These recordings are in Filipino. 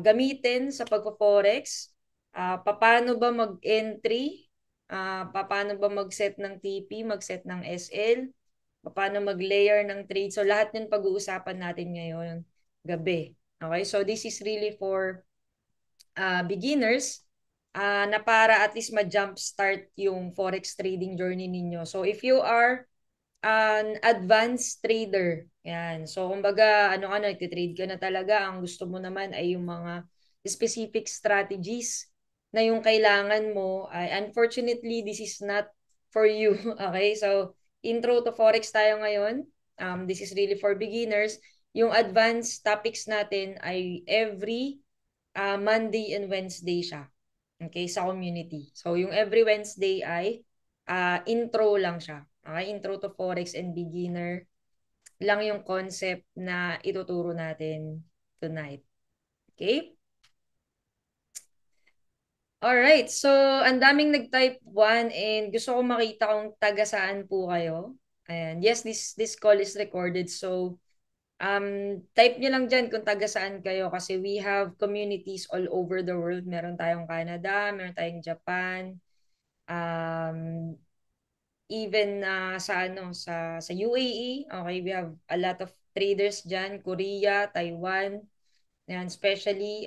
gamitin sa pagpo-forex, paano ba mag-entry, paano ba mag-set ng TP, mag-set ng SL, paano mag-layer ng trade. So lahat yun pag-uusapan natin ngayon gabi. Okay, so this is really for beginners na para at least ma-jump start yung forex trading journey ninyo. So if you are an advanced trader, yan. So kumbaga ano nagte-trade ka na talaga, ang gusto mo naman ay yung mga specific strategies na yung kailangan mo ay unfortunately this is not for you. Okay? So intro to forex tayo ngayon. This is really for beginners. Yung advanced topics natin ay every Monday and Wednesday siya. Okay, sa community. So, yung every Wednesday ay intro lang siya. Okay, intro to Forex and beginner lang yung concept na ituturo natin tonight. Okay? Alright, so ang daming nag-type 1 and gusto ko makita kung taga saan po kayo. Ayan. Yes, this call is recorded. So, type nyo lang dyan kung taga saan kayo kasi we have communities all over the world. Meron tayong Canada, meron tayong Japan, um, even sa UAE. Okay, we have a lot of traders dyan, Korea, Taiwan, yan, especially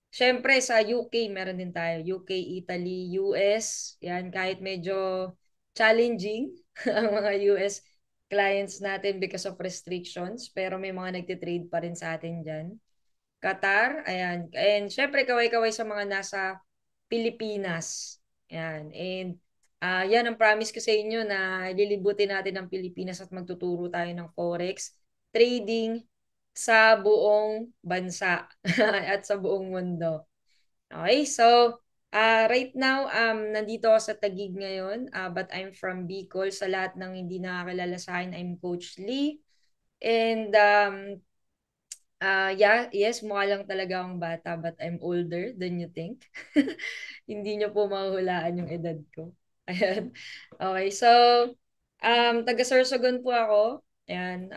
syempre sa UK meron din tayo, UK, Italy, US, yan, kahit medyo challenging ang mga US clients natin because of restrictions, pero may mga nagtitrade pa rin sa atin dyan. Qatar, ayan. And syempre, kaway-kaway sa mga nasa Pilipinas. Ayan. And yan ang promise ko sa inyo na lilibutin natin ang Pilipinas at magtuturo tayo ng Forex trading sa buong bansa at sa buong mundo. Okay, so right now, nandito ako sa Taguig ngayon, but I'm from Bicol. Sa lahat ng hindi nakakilala sa akin, I'm Coach Lee. And yeah, yes, mukha lang talaga akong bata, but I'm older than you think. Hindi nyo po mahuhulaan yung edad ko. Ayan. Okay, so, taga Sorsogon po ako. Ayan,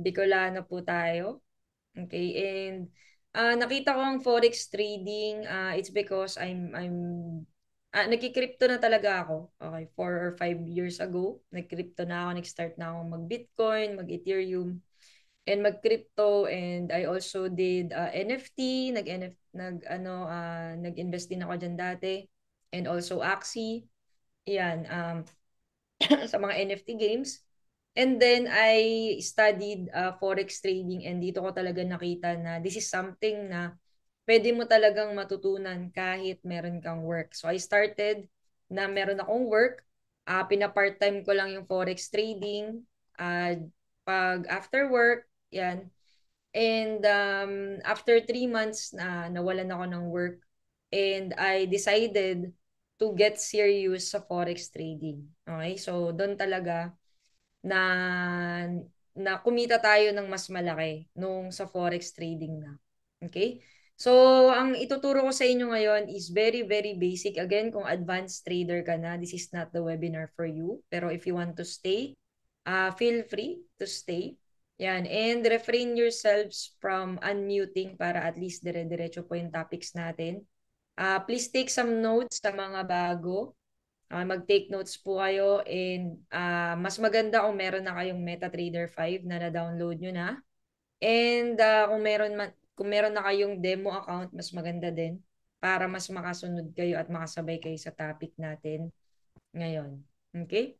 Bicolano po tayo. Okay, and nakita ko ang forex trading, it's because nagki-crypto na talaga ako. Okay, 4 or 5 years ago, nag-crypto na ako, nag-start na ako mag-Bitcoin, mag-Ethereum, and mag-crypto, and I also did NFT, nag-invest din ako diyan dati, and also Axie. Yan, sa mga NFT games. And then I studied forex trading, and dito ko talaga nakita na this is something na pwede mo talagang matutunan kahit meron kang work. So I started na meron akong work, pina-part-time ko lang yung forex trading, pag after work, yan. And after 3 months na nawalan ako ng work, and I decided to get serious sa forex trading. Okay? So doon talaga na na kumita tayo ng mas malaki nung sa forex trading na. Okay? So, ang ituturo ko sa inyo ngayon is very, very basic. Again, kung advanced trader ka na, this is not the webinar for you. Pero if you want to stay, feel free to stay. Yan. And refrain yourselves from unmuting para at least dire-diretso po yung topics natin. Please take some notes sa mga bago. Mag-take notes po kayo, and mas maganda kung meron na kayong MetaTrader 5 na na-download nyo na. And kung meron na kayong demo account, mas maganda din para mas makasunod kayo at makasabay kayo sa topic natin ngayon. Okay?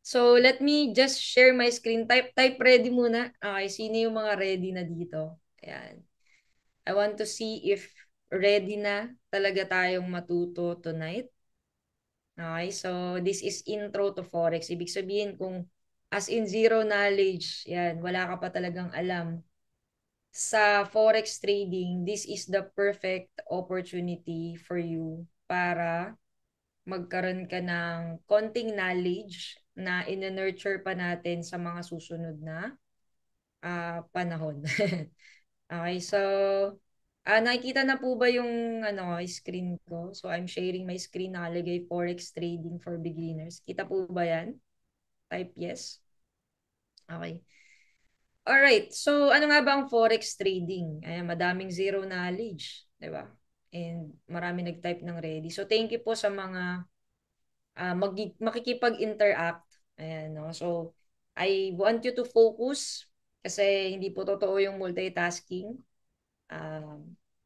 So, let me just share my screen. Type ready muna. Okay, sino yung mga ready na dito? Ayan. I want to see if ready na talaga tayong matuto tonight. Okay, so this is intro to Forex. Ibig sabihin kung as in zero knowledge, yan, wala ka pa talagang alam sa Forex trading, this is the perfect opportunity for you para magkaroon ka ng konting knowledge na in-nurture pa natin sa mga susunod na panahon. Okay, so nakikita na po ba yung screen ko? So I'm sharing my screen, nakalagay Forex Trading for Beginners. Kita po ba yan? Type yes. Okay. Alright, so ano nga ba ang forex trading? Ayan, madaming zero knowledge, 'di ba? And marami nag-type ng ready. So thank you po sa mga makikipag-interact. Ayan, no? So I want you to focus kasi hindi po totoo yung multitasking.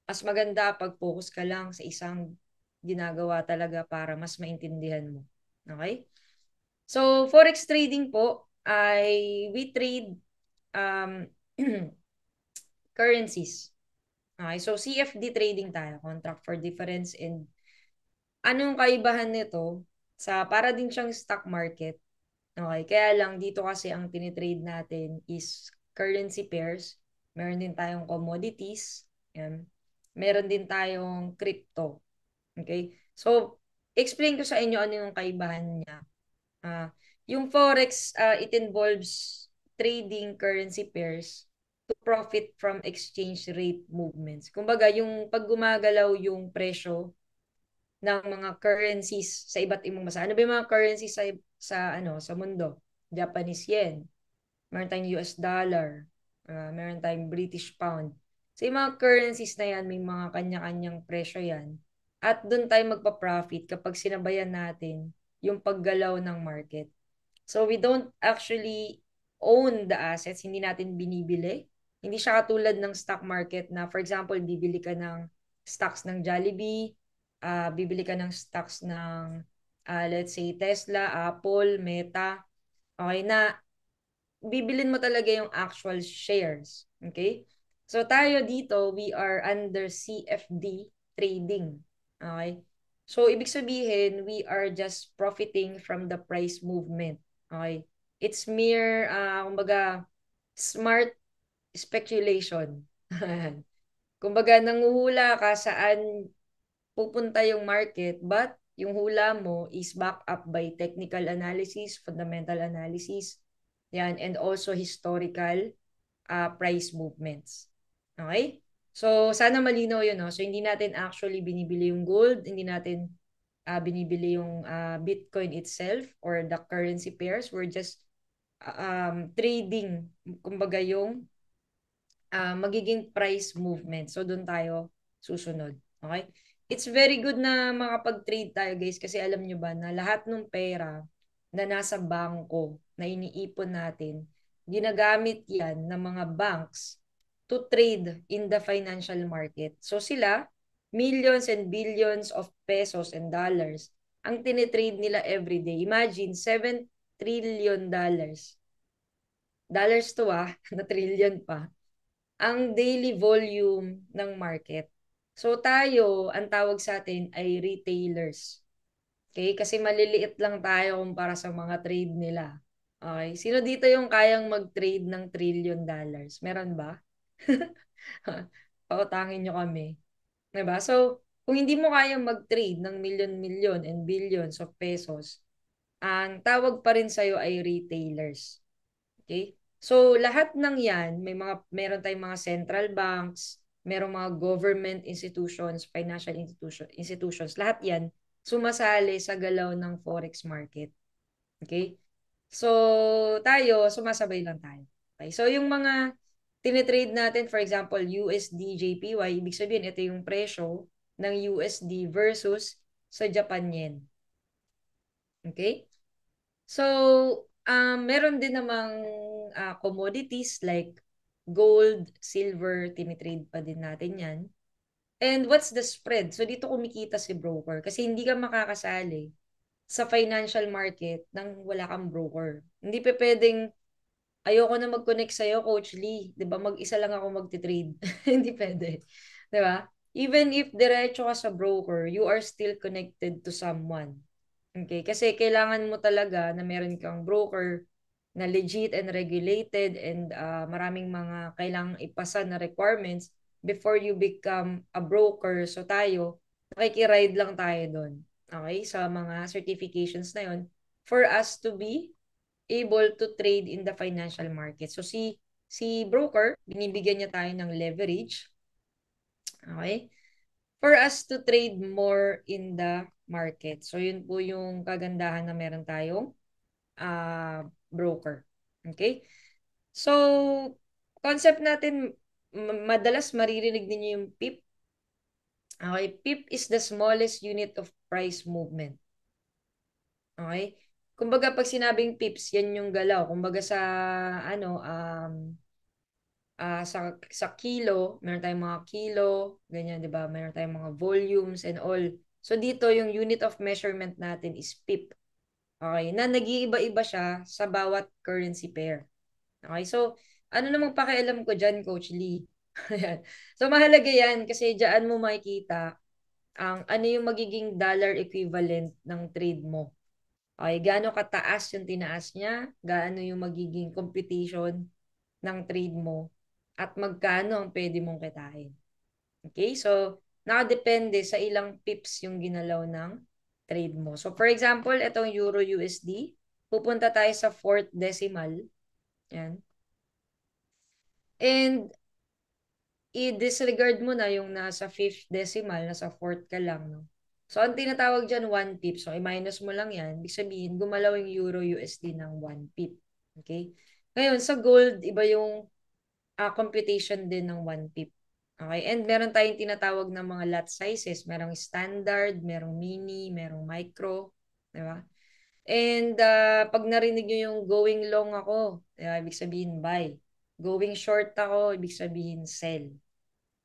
Mas maganda pag focus ka lang sa isang ginagawa talaga para mas maintindihan mo. Okay? So, forex trading po ay we trade um, currencies. Okay, so CFD trading tayo, contract for difference, and anong kaibahan nito sa para din siyang stock market. Okay, kaya lang dito kasi ang tinitrade natin is currency pairs. Meron din tayong commodities. Yan. Meron din tayong crypto. Okay? So, explain ko sa inyo ano yung kaibahan niya. Ah, yung forex, it involves trading currency pairs to profit from exchange rate movements. Kumbaga, yung pag gumagalaw yung presyo ng mga currencies sa iba't ibang bansa. Ano ba yung mga currencies sa mundo? Japanese yen, meron tayong US dollar, meron tayong British pound. So yung mga currencies na yan, may mga kanya-kanyang presyo yan. At doon tayo magpa-profit kapag sinabayan natin yung paggalaw ng market. So we don't actually own the assets, hindi natin binibili. Hindi siya katulad ng stock market na for example, bibili ka ng stocks ng Jollibee, bibili ka ng stocks ng let's say Tesla, Apple, Meta. Okay na bibilin mo talaga yung actual shares. Okay? So tayo dito, we are under CFD trading. Okay? So ibig sabihin, we are just profiting from the price movement. Okay? It's mere, kumbaga, smart speculation. Kumbaga, nanguhula ka saan pupunta yung market, but yung hula mo is backed up by technical analysis, fundamental analysis, yan, and also historical price movements. Okay? So, sana malinaw yun, no? So, hindi natin actually binibili yung gold, hindi natin binibili yung Bitcoin itself or the currency pairs. We're just trading, kumbaga yung magiging price movement. So, doon tayo susunod. Okay? It's very good na makapag-trade tayo, guys, kasi alam nyo ba na lahat ng pera na nasa bangko na iniipon natin, ginagamit yan ng mga banks to trade in the financial market. So, sila, millions and billions of pesos and dollars ang tinitrade nila everyday. Imagine, $7 trillion. Dollars to na trillion pa ang daily volume ng market. So tayo, ang tawag sa atin ay retailers. Okay? Kasi maliliit lang tayo kumpara sa mga trade nila. Okay? Sino dito yung kayang mag-trade ng $1 trillion? Meron ba? Pautangin nyo kami. Diba? So, kung hindi mo kayang mag-trade ng milyon-milyon and billions of pesos, ang tawag pa rin sa'yo ay retailers. Okay? So, lahat ng yan, meron tayong mga central banks, merong mga government institutions, institutions, lahat yan, sumasali sa galaw ng forex market. Okay? So, tayo, sumasabay lang tayo. Okay? So, yung mga tinitrade natin, for example, USD, JPY, ibig sabihin, ito yung presyo ng USD versus sa Japan yen. Okay? So, meron din namang commodities like gold, silver, tinitrade pa din natin yan. And what's the spread? So, dito kumikita si broker kasi hindi ka makakasali sa financial market nang wala kang broker. Hindi pa pwedeng, ayoko na mag-connect sa'yo, Coach Lee. 'Di ba? Mag-isa lang ako magti-trade. Hindi pwede. 'Di ba? Even if diretso ka sa broker, you are still connected to someone. Okay, kasi kailangan mo talaga na meron kang broker na legit and regulated and maraming mga kailangang ipasa na requirements before you become a broker. So tayo, nakikiride lang tayo doon. Okay, sa mga certifications na yon for us to be able to trade in the financial market. So si broker, binibigyan niya tayo ng leverage. Okay? For us to trade more in the market. So yun po yung kagandahan na meron tayong broker. Okay? So concept natin, madalas maririnig ninyo yung PIP. Okay, PIP is the smallest unit of price movement. Okay? Kumbaga pag sinabing pips, yan yung galaw. Kumbaga sa ano sa kilo, meron tayong mga kilo, ganyan, 'di ba? Meron tayong mga volumes and all. So dito yung unit of measurement natin is pip. Okay, na nag-iiba-iba siya sa bawat currency pair. Okay, so ano namang pakialam ko diyan, Coach Lee? Ayan. So mahalaga 'yan kasi diyan mo makikita ang ano yung magiging dollar equivalent ng trade mo. Okay, gaano kataas yung tinaas niya, gaano yung magiging computation ng trade mo, at magkano ang pwede mong kitain. Okay, so nakadepende sa ilang pips yung ginalaw ng trade mo. So for example, itong Euro USD, pupunta tayo sa fourth decimal. Yan. And i-disregard mo na yung nasa fifth decimal, nasa fourth ka lang, no? So, ang tinatawag dyan, 1 pip. So, i-minus mo lang yan. Ibig sabihin, gumalaw yung Euro USD ng 1 pip. Okay? Ngayon, sa gold, iba yung computation din ng 1 pip. Okay? And meron tayong tinatawag na mga lot sizes. Merong standard, merong mini, merong micro. Di ba? And pag narinig nyo yung going long ako, ibig sabihin buy. Going short ako, ibig sabihin sell.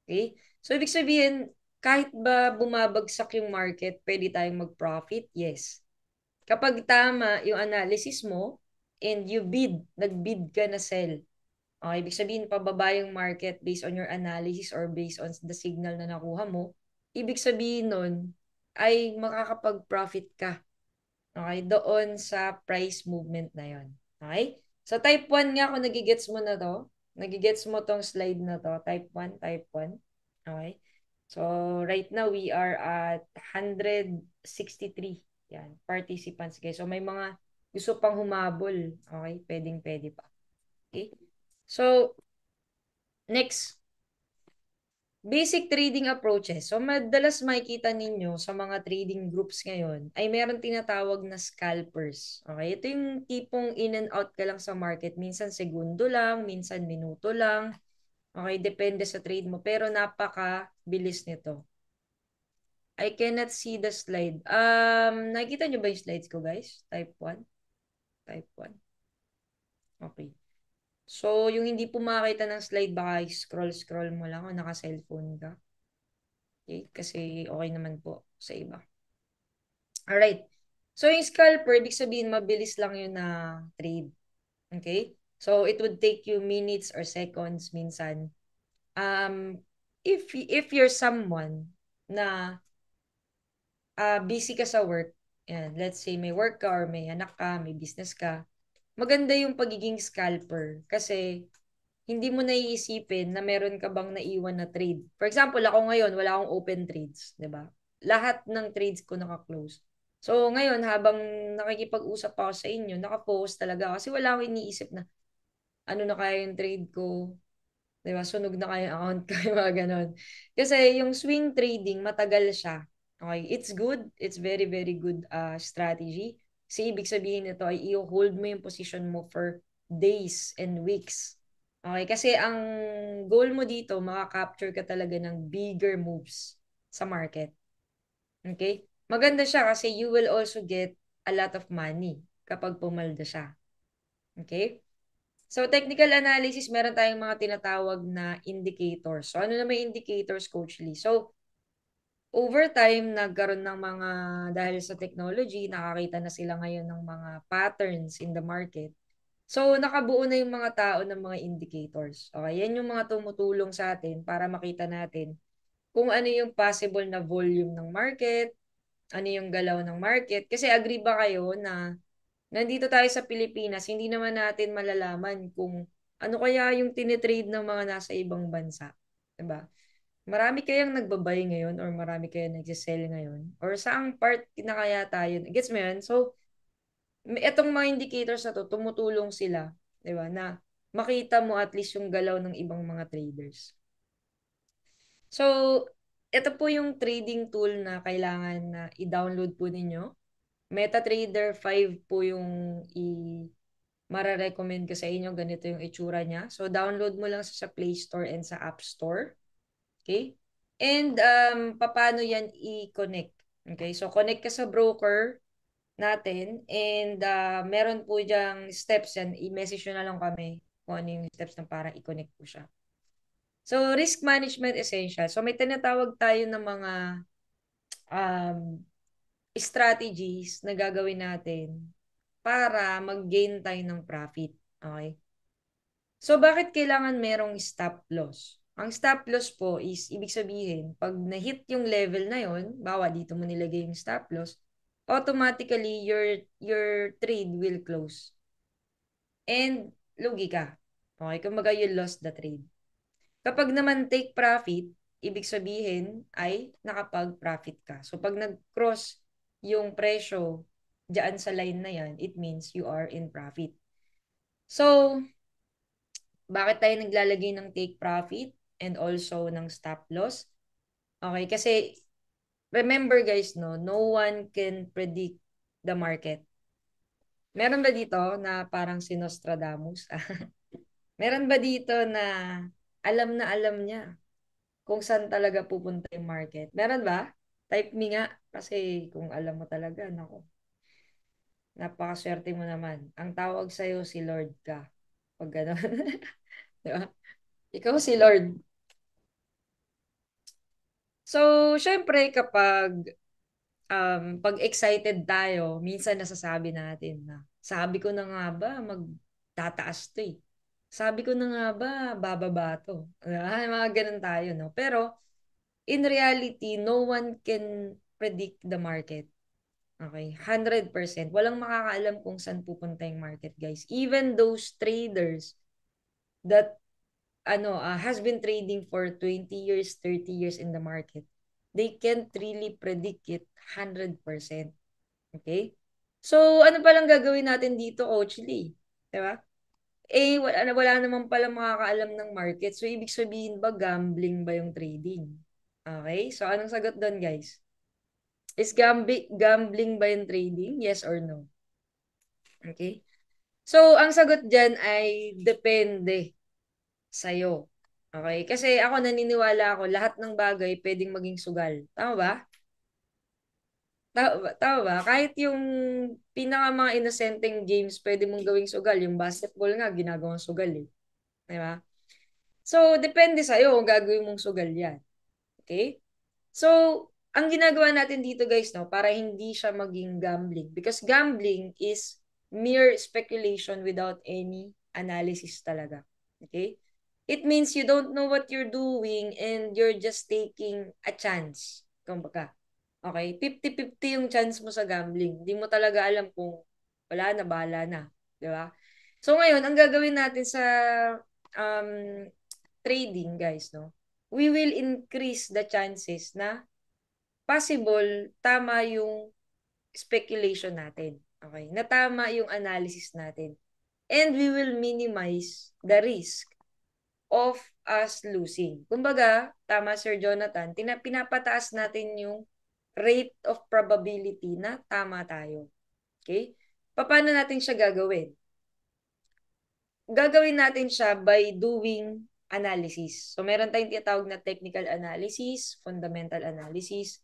Okay? So, ibig sabihin, kahit ba bumabagsak yung market, pwede tayong mag-profit? Yes. Kapag tama yung analysis mo and you bid, nag-bid ka na sell. Okay, ibig sabihin, pababa yung market based on your analysis or based on the signal na nakuha mo, ibig sabihin nun ay makakapag-profit ka. Okay, doon sa price movement na yon. Okay? So, type 1 nga kung nagigets mo na to. Nagigets mo tong slide na to. Type 1, type 1. Okay? So, right now, we are at 163. Yan, participants, guys. So, may mga gusto pang humabol. Okay? Pwedeng-pwede pa. Okay? So, next, basic trading approaches. So, madalas makikita ninyo sa mga trading groups ngayon ay meron tinatawag na scalpers. Okay? Ito yung tipong in and out ka lang sa market. Minsan segundo lang, minsan minuto lang. Okay? Depende sa trade mo. Pero napaka-bilis nito. I cannot see the slide. Nakikita nyo ba yung slides ko, guys? Type 1. Type 1. Okay. So, yung hindi po makakita ng slide, baka scroll-scroll mo lang o naka-cellphone ka. Okay? Kasi okay naman po sa iba. Alright. So, yung scalper, ibig sabihin, mabilis lang yun na trade. Okay? So, it would take you minutes or seconds minsan. If you're someone na busy ka sa work, yan, let's say may work ka or may anak ka, may business ka, maganda yung pagiging scalper kasi hindi mo naiisipin na meron ka bang naiwan na trade. For example, ako ngayon, wala akong open trades, 'di ba? Lahat ng trades ko naka-close. So, ngayon, habang nakikipag-usap ako sa inyo, naka-focus talaga ako kasi wala akong iniisip na ano na kaya yung trade ko, 'di ba? Sunog na kaya yung account ko, yung mga ganon. Kasi yung swing trading, matagal siya. Okay, it's good. It's very, very good strategy. Kasi ibig sabihin nito ay i-hold mo yung position mo for days and weeks. Okay, kasi ang goal mo dito, makaka-capture ka talaga ng bigger moves sa market. Okay? Maganda siya kasi you will also get a lot of money kapag pumalda siya. Okay? So, technical analysis, meron tayong mga tinatawag na indicators. So, ano na may indicators, Coach Lee? So, over time, nagkaroon ng mga, dahil sa technology, nakakita na sila ngayon ng mga patterns in the market. So, nakabuo na yung mga tao ng mga indicators. Okay, yan yung mga tumutulong sa atin para makita natin kung ano yung possible na volume ng market, ano yung galaw ng market. Kasi agree ba kayo na nandito tayo sa Pilipinas, hindi naman natin malalaman kung ano kaya yung tinitrade ng mga nasa ibang bansa. Diba? Marami kayang nagbabay ngayon or marami kayang nagsisell ngayon? Or saang part na kaya tayo? Gets mo yun? So, itong mga indicators na to, tumutulong sila, di ba, na makita mo at least yung galaw ng ibang mga traders. So, ito po yung trading tool na kailangan na i-download po ninyo. MetaTrader 5 po yung mararecommend ko sa inyo, ganito yung itsura niya. So, download mo lang sa Play Store and sa App Store. Okay? And paano yan i-connect? Okay? So, connect ka sa broker natin and meron po diyang steps yan. I-message nyo na lang kami kung ano yung steps na para i-connect po siya. So, risk management essential. So, may tinatawag tayo ng mga um, strategies na gagawin natin para mag-gain tayo ng profit. Okay? So, bakit kailangan merong stop loss? Ang stop loss po is, ibig sabihin, pag na-hit yung level na yon, bawa dito mo nilagay yung stop loss, automatically your trade will close. And lugi ka. Okay, kumbaga you lost the trade. Kapag naman take profit, ibig sabihin ay nakapag-profit ka. So pag nag-cross yung presyo diyan sa line na yan, it means you are in profit. So, bakit tayo naglalagay ng take profit and also ng stop loss? Okay, kasi remember guys, no one can predict the market. Meron ba dito na parang si Nostradamus? Meron ba dito na alam niya kung saan talaga pupunta yung market? Meron ba? Type me nga. Kasi kung alam mo talaga, nako, napakaswerte mo naman. Ang tawag sa'yo, si Lord ka. Pag gano'n. Di ba? Ikaw si Lord. So, syempre, kapag pag excited tayo, minsan nasasabi natin na, sabi ko na nga ba, magtataas to eh. Sabi ko na nga ba, bababa to. Mga ganun tayo, no? Pero, in reality, no one can predict the market. Okay? 100%. Walang makakaalam kung saan pupunta yung market, guys. Even those traders that has been trading for 20 years, 30 years in the market, they can't really predict it 100%. Okay? So, ano palang gagawin natin dito, Coach Lee? Diba? Wala naman pala makakaalam ng market. So, ibig sabihin ba, gambling ba yung trading? Okay? So, anong sagot doon, guys? Is gambling ba yung trading? Yes or no? Okay? So, ang sagot dyan ay depende sa'yo. Okay? Kasi ako naniniwala ako, lahat ng bagay pwedeng maging sugal. Tama ba? Tama ba? Kahit yung pinaka mga inosenteng games pwede mong gawing sugal. Yung basketball nga, ginagawang sugal eh. Di ba? So, depende sa'yo kung gagawin mong sugal yan. Okay? So, ang ginagawa natin dito guys, no, para hindi siya maging gambling. Because gambling is mere speculation without any analysis talaga. Okay? It means you don't know what you're doing and you're just taking a chance. Kumbaga. Okay? 50-50 yung chance mo sa gambling. Hindi mo talaga alam kung wala na, bahala na. Di ba? So ngayon, ang gagawin natin sa um, trading, guys, no? We will increase the chances na possible tama yung speculation natin. Okay? Na tama yung analysis natin. And we will minimize the risk of us losing. Kumbaga, tama Sir Jonathan, pinapataas natin yung rate of probability na tama tayo. Okay? Paano natin siya gagawin? Gagawin natin siya by doing analysis. So, meron tayong tinatawag na technical analysis, fundamental analysis,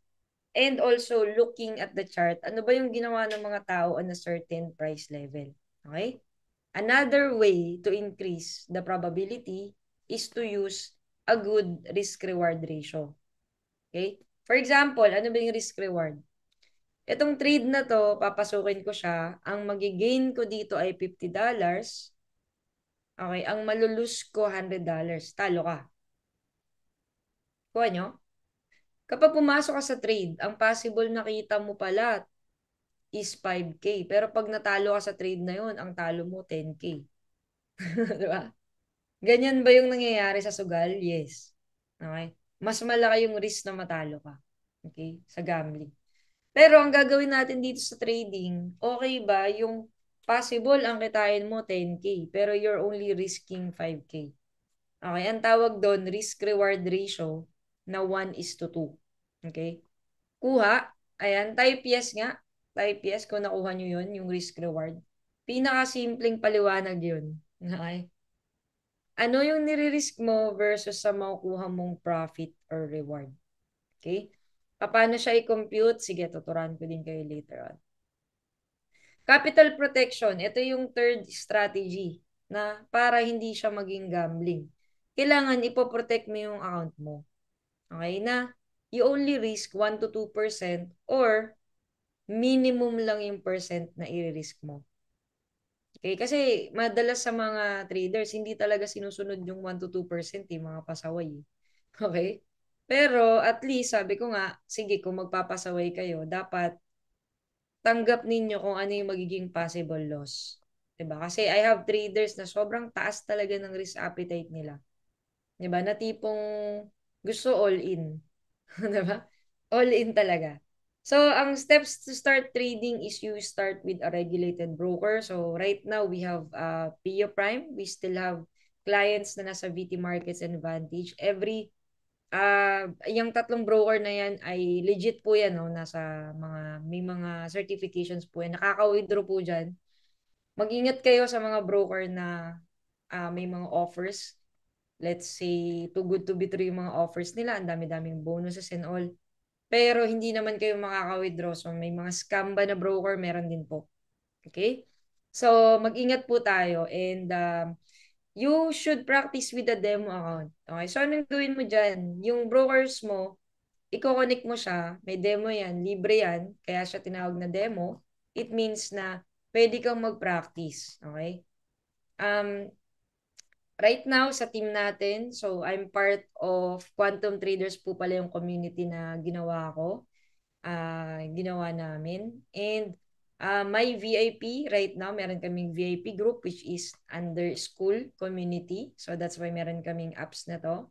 and also looking at the chart. Ano ba yung ginawa ng mga tao on a certain price level? Okay? Another way to increase the probability is to use a good risk-reward ratio. Okay? For example, ano ba yung risk-reward? Itong trade na to, papasukin ko siya. Ang magigain ko dito ay $50. Okay, ang malulus ko $100. Talo ka. Kuha nyo? Kapag pumasok ka sa trade, ang possible nakita mo pala is 5K. Pero pag natalo ka sa trade na yon, ang talo mo 10K. Di ba? Ganyan ba yung nangyayari sa sugal? Yes. Okay? Mas malaki yung risk na matalo ka. Okay? Sa gambling. Pero ang gagawin natin dito sa trading, okay ba yung possible ang kitain mo 10K pero you're only risking 5K. Okay, ang tawag doon risk-reward ratio na 1:2. Okay? Kuha, ayan, type yes nga. Type yes kung nakuha nyo yun, yung risk-reward. Pinakasimpleng paliwanag yun. Okay? Ano yung nire-risk mo versus sa makukuha mong profit or reward? Okay? Paano siya i-compute? Sige, tuturuan ko din kayo later on. Capital protection, ito yung third strategy na para hindi siya maging gambling. Kailangan ipoprotect mo yung account mo. Okay na? You only risk 1 to 2% or minimum lang yung percent na i-risk mo. Okay? Kasi madalas sa mga traders, hindi talaga sinusunod yung 1 to 2% mga pasaway. Okay? Pero at least, sabi ko nga, sige, kung magpapasaway kayo, dapat tanggap ninyo kung ano yung magiging possible loss. 'Diba? Kasi I have traders na sobrang taas talaga ng risk appetite nila. 'Diba? Na tipong gusto all in. 'Diba? All in talaga. So, ang steps to start trading is you start with a regulated broker. So, right now, we have PIO Prime. We still have clients na nasa VT Markets and Vantage. Yung tatlong broker na yan ay legit po yan, no? May mga certifications po yan. Nakaka-withdraw po dyan. Mag-ingat kayo sa mga broker na may mga offers. Let's say, too good to be true yung mga offers nila. Ang dami-daming bonuses and all. Pero hindi naman kayo makaka-withdraw. So, may mga scam ba na broker? Meron din po. Okay? So, mag-ingat po tayo. And you should practice with the demo account. Okay? So, anong gawin mo dyan? Yung brokers mo, i-connect mo siya. May demo yan. Libre yan. Kaya siya tinawag na demo. It means na pwede kang mag-practice. Okay? Um, right now, sa team natin, so I'm part of Quantum Traders po pala yung community na ginawa ko. Ginawa namin. And my VIP right now, meron kaming VIP group which is under school community. So that's why meron kaming apps na to.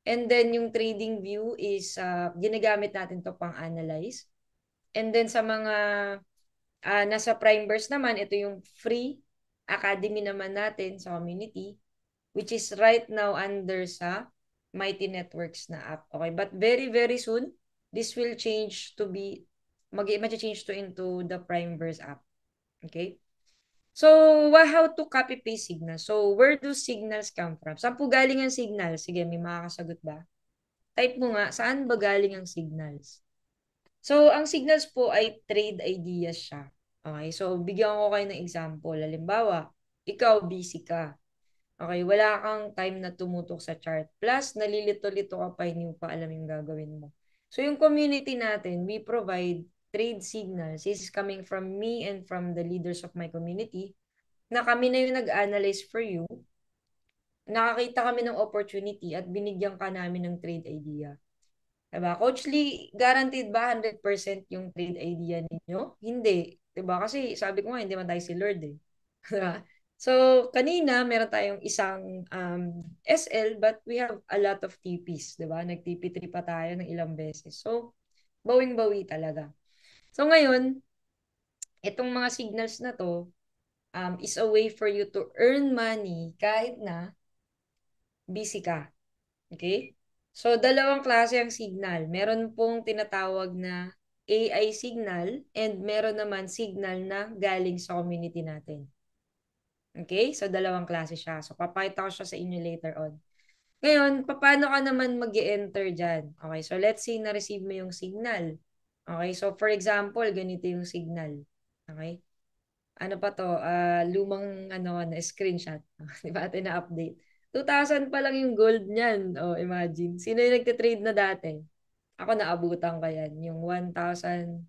And then yung trading view is ginagamit natin to pang-analyze. And then sa mga nasa Primeverse naman, ito yung free academy naman natin sa community which is right now under sa Mighty Networks na app. Okay, but very very soon this will change to be mag-change to into the Primeverse app. Okay? So, how to copy paste signals? So, where do signals come from? Saan po galing ang signals? Sige, may makakasagot ba? Type mo nga, saan ba galing ang signals? So, ang signals po ay trade ideas siya. Okay, so bigyan ko kayo ng example. Halimbawa, ikaw busy ka. Okay, wala kang time na tumutok sa chart. Plus, nalilito-lito ka pa, hindi mo pa alam yung gagawin mo. So, yung community natin, we provide trade signals. This is coming from me and from the leaders of my community na kami na yung nag-analyze for you. Nakakita kami ng opportunity at binigyan ka namin ng trade idea. Diba? Coach Lee, guaranteed ba 100% yung trade idea ninyo? Hindi. Diba? Kasi sabi ko nga, hindi man tayo si Lord eh. Diba? So, kanina, meron tayong isang SL but we have a lot of TPs. Diba? Nag-TP3 pa tayo ng ilang beses. So, bawing-bawi talaga. So, ngayon, itong mga signals na to is a way for you to earn money kahit na busy ka. Okay? So, dalawang klase ang signal. Meron pong tinatawag na AI signal and meron naman signal na galing sa community natin. Okay? So, dalawang klase siya. So, papakita ko siya sa inyo later on. Ngayon, paano ka naman mag-enter dyan? Okay, so let's say na-receive mo yung signal. Okay, so for example, ganito yung signal. Okay? Ano pa to? Lumang na screenshot. Di ba natin na-update? 2,000 pa lang yung gold niyan. Oh, imagine. Sino yung nagtitrade na dati? Ako naabutan ka yan. Yung 1,800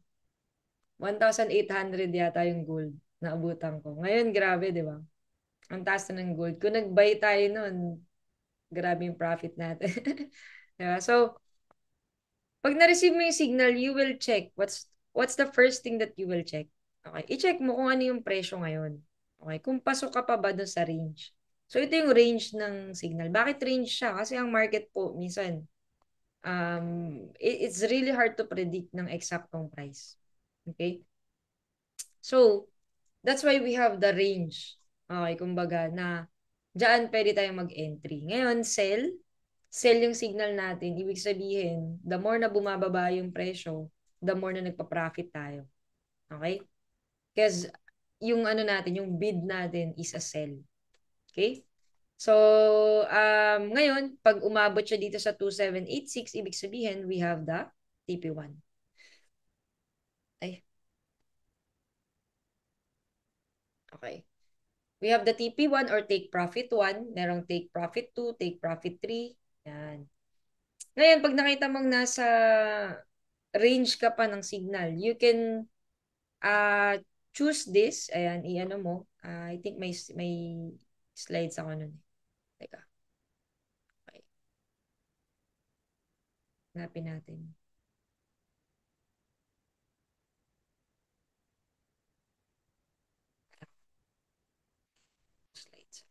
yata yung gold. Naabutan ko. Ngayon, grabe, di ba? Ang taas na ng gold. Kung nag-buy tayo nun, grabe yung profit natin. Diba? So, pag na-receive mo yung signal, you will check. What's the first thing that you will check? Okay, i-check mo kung ano yung presyo ngayon. Okay, kung pasok ka pa ba doon sa range. So, ito yung range ng signal. Bakit range siya? Kasi ang market po, minsan, it's really hard to predict ng eksaktong price. Okay? So, that's why we have the range. Okay, kumbaga na diyan pwede tayong mag-entry. Ngayon, sell yung signal natin. Ibig sabihin, the more na bumababa yung presyo, the more na nagpa-profit tayo. Okay? Because yung ano natin, yung bid natin is a sell. Okay? So, ngayon, pag umabot siya dito sa 2786, ibig sabihin, we have the TP1. Ay, okay. We have the TP1 or take profit 1. Merong take profit 2, take profit 3. Yan. Ngayon, pag nakita mong nasa range ka pa ng signal, you can uh, choose this. Ayan, i-ano mo. I think may slides ako nun. Teka, okay. Hanapin natin. Slides.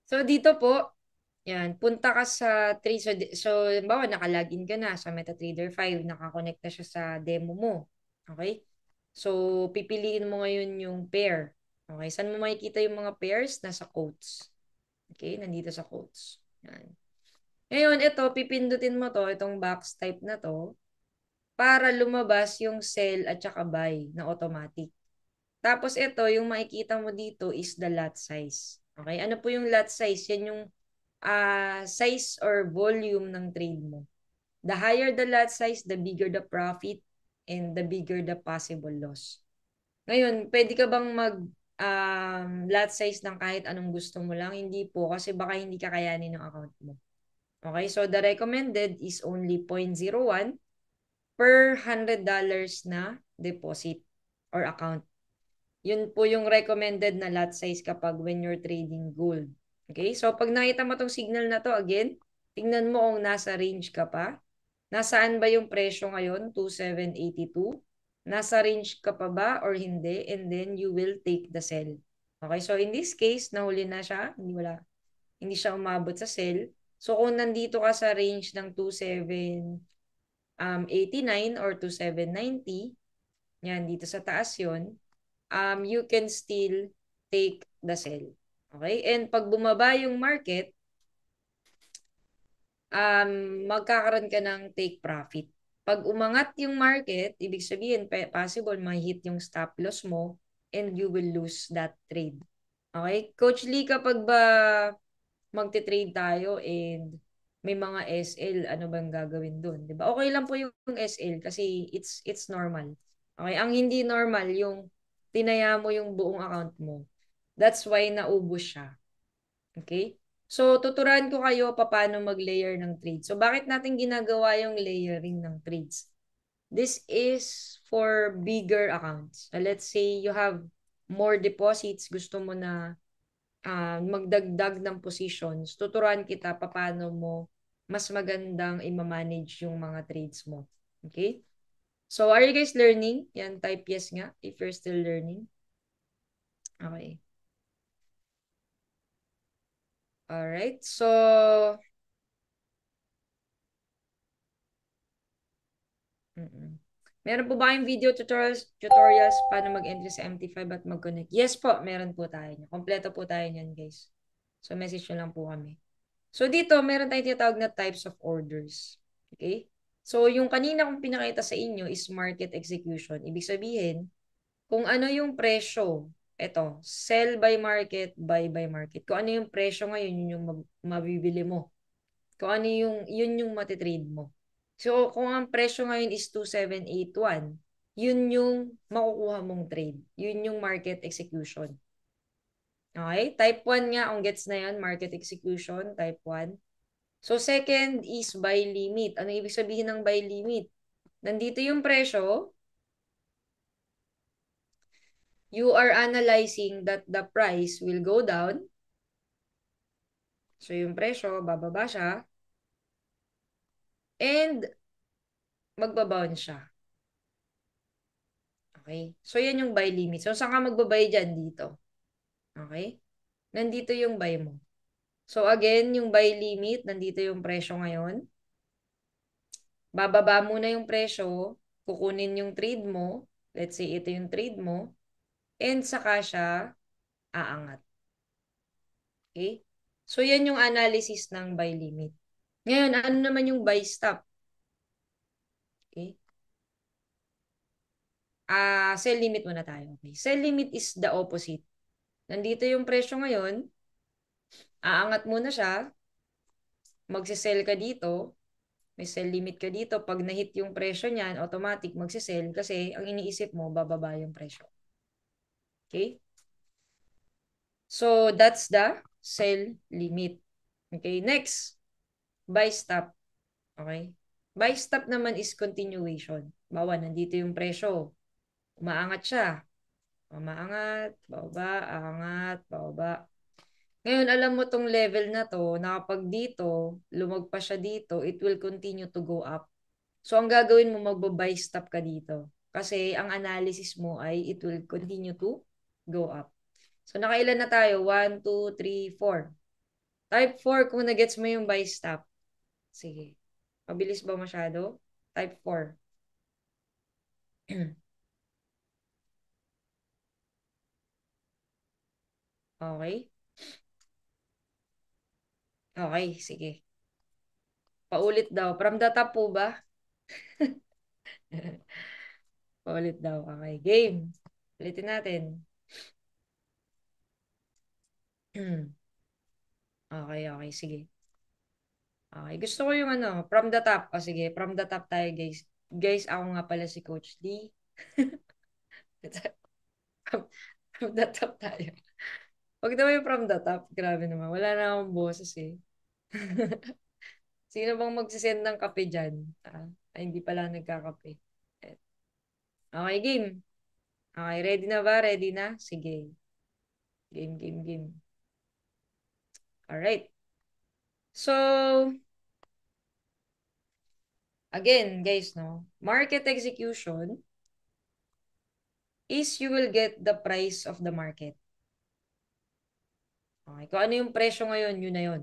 So, dito po, yan, punta ka sa trade. So halimbawa, nakalagin ka na sa MetaTrader 5, nakakonect na siya sa demo mo. Okay? So, pipiliin mo ngayon yung pair. Okay? Saan mo makikita yung mga pairs? Nasa quotes. Okay? Nandito sa quotes. Yan. Ngayon, ito, pipindutin mo to, itong box type na to, para lumabas yung sell at saka buy na automatic. Tapos ito, yung makikita mo dito is the lot size. Okay? Ano po yung lot size? Yan yung size or volume ng trade mo. The higher the lot size, the bigger the profit and the bigger the possible loss. Ngayon, pwede ka bang mag lot size ng kahit anong gusto mo lang? Hindi po, kasi baka hindi kakayanin ng account mo. Okay, so the recommended is only 0.01 per $100 na deposit or account. Yun po yung recommended na lot size kapag when you're trading gold. Okay? So, pag nakita mo tong signal na to, again, tingnan mo kung nasa range ka pa. Nasaan ba yung presyo ngayon? 2,782. Nasa range ka pa ba or hindi? And then, you will take the sell. Okay? So, in this case, nahuli na siya. Hindi siya umabot sa sell. So, kung nandito ka sa range ng 2,789 or 2,790, yan, dito sa taas yon, you can still take the sell. Okay? And pag bumaba yung market, magkakaroon ka ng take profit. Pag umangat yung market, ibig sabihin, possible ma-hit yung stop loss mo and you will lose that trade. Okay? Coach Lee, kapag ba magte-trade tayo and may mga SL, ano bang gagawin doon? 'Di ba? Okay lang po yung SL kasi it's normal. Okay, ang hindi normal yung tinaya mo yung buong account mo. That's why naubos siya. Okay? So, tuturuan ko kayo paano mag-layer ng trades. So, bakit natin ginagawa yung layering ng trades? This is for bigger accounts. Let's say you have more deposits, gusto mo na magdagdag ng positions, tuturuan kita paano mo mas magandang i-manage yung mga trades mo. Okay? So, are you guys learning? Yan, type yes nga if you're still learning. Okay. Alright. So, meron po ba kayong video tutorials paano mag-entry sa MT5 at mag-connect? Yes po, meron po tayo. Kompleto po tayo niyan, guys. So, message nyo lang po kami. So, dito, meron tayong tinatawag na types of orders. Okay? So, yung kanina kong pinakita sa inyo is market execution. Ibig sabihin, kung ano yung presyo, eto, sell by market, buy by market. Kung ano yung presyo ngayon, yun yung mabibili mo. Kung ano yun yung matitrade mo. So, kung ang presyo ngayon is 2,781, yun yung makukuha mong trade. Yun yung market execution. Okay? Type 1 nga, kung gets na yun, market execution, type 1. So, second is buy limit. Ano ibig sabihin ng buy limit? Nandito yung presyo. You are analyzing that the price will go down. So, yung presyo, bababa siya. And, magbabounce siya. Okay? So, yan yung buy limit. So, saan ka magbabay dyan? Dito. Okay? Nandito yung buy mo. So, again, yung buy limit, nandito yung presyo ngayon. Bababa muna yung presyo, kukunin yung trade mo. Let's say, ito yung trade mo. And saka siya aangat. Okay? So, yan yung analysis ng buy limit. Ngayon, ano naman yung buy stop? Okay? Sell limit muna tayo. Okay. Sell limit is the opposite. Nandito yung presyo ngayon, aangat muna siya, magsisell ka dito, may sell limit ka dito. Pag na-hit yung presyo niyan, automatic magsisell kasi ang iniisip mo, bababa yung presyo. Okay? So, that's the sell limit. Okay, next, buy stop. Okay? Buy stop naman is continuation. Bawa, nandito yung presyo. Umaangat siya. Umaangat, bababa, angat, bababa. Ngayon, alam mo tong level na to, na kapag dito, lumagpas siya dito, it will continue to go up. So, ang gagawin mo, magbo-buy stop ka dito. Kasi, ang analysis mo ay it will continue to go up. So, nakailan na tayo? 1, 2, 3, 4. Type 4, kung nagets mo yung buy stop. Sige. Mabilis ba masyado? Type 4. Okay? Okay, sige. Paulit daw. From the top po ba? Paulit daw. Okay, game. Ulitin natin. Okay, okay, sige. Okay, gusto ko yung ano, from the top. O sige, from the top tayo, guys. Guys, ako nga pala si Coach D. from, from the top tayo. Huwag naman yung from the top. Grabe naman. Wala na akong boses eh. Sino bang magsisend ng kape dyan? Ay, hindi pala nagkakape. Okay, game. Okay, ready na ba? Ready na? Sige. Game, game, game. Alright. So, again, guys, no? Market execution is you will get the price of the market. Okay, kung ano yung presyo ngayon, yun na yun.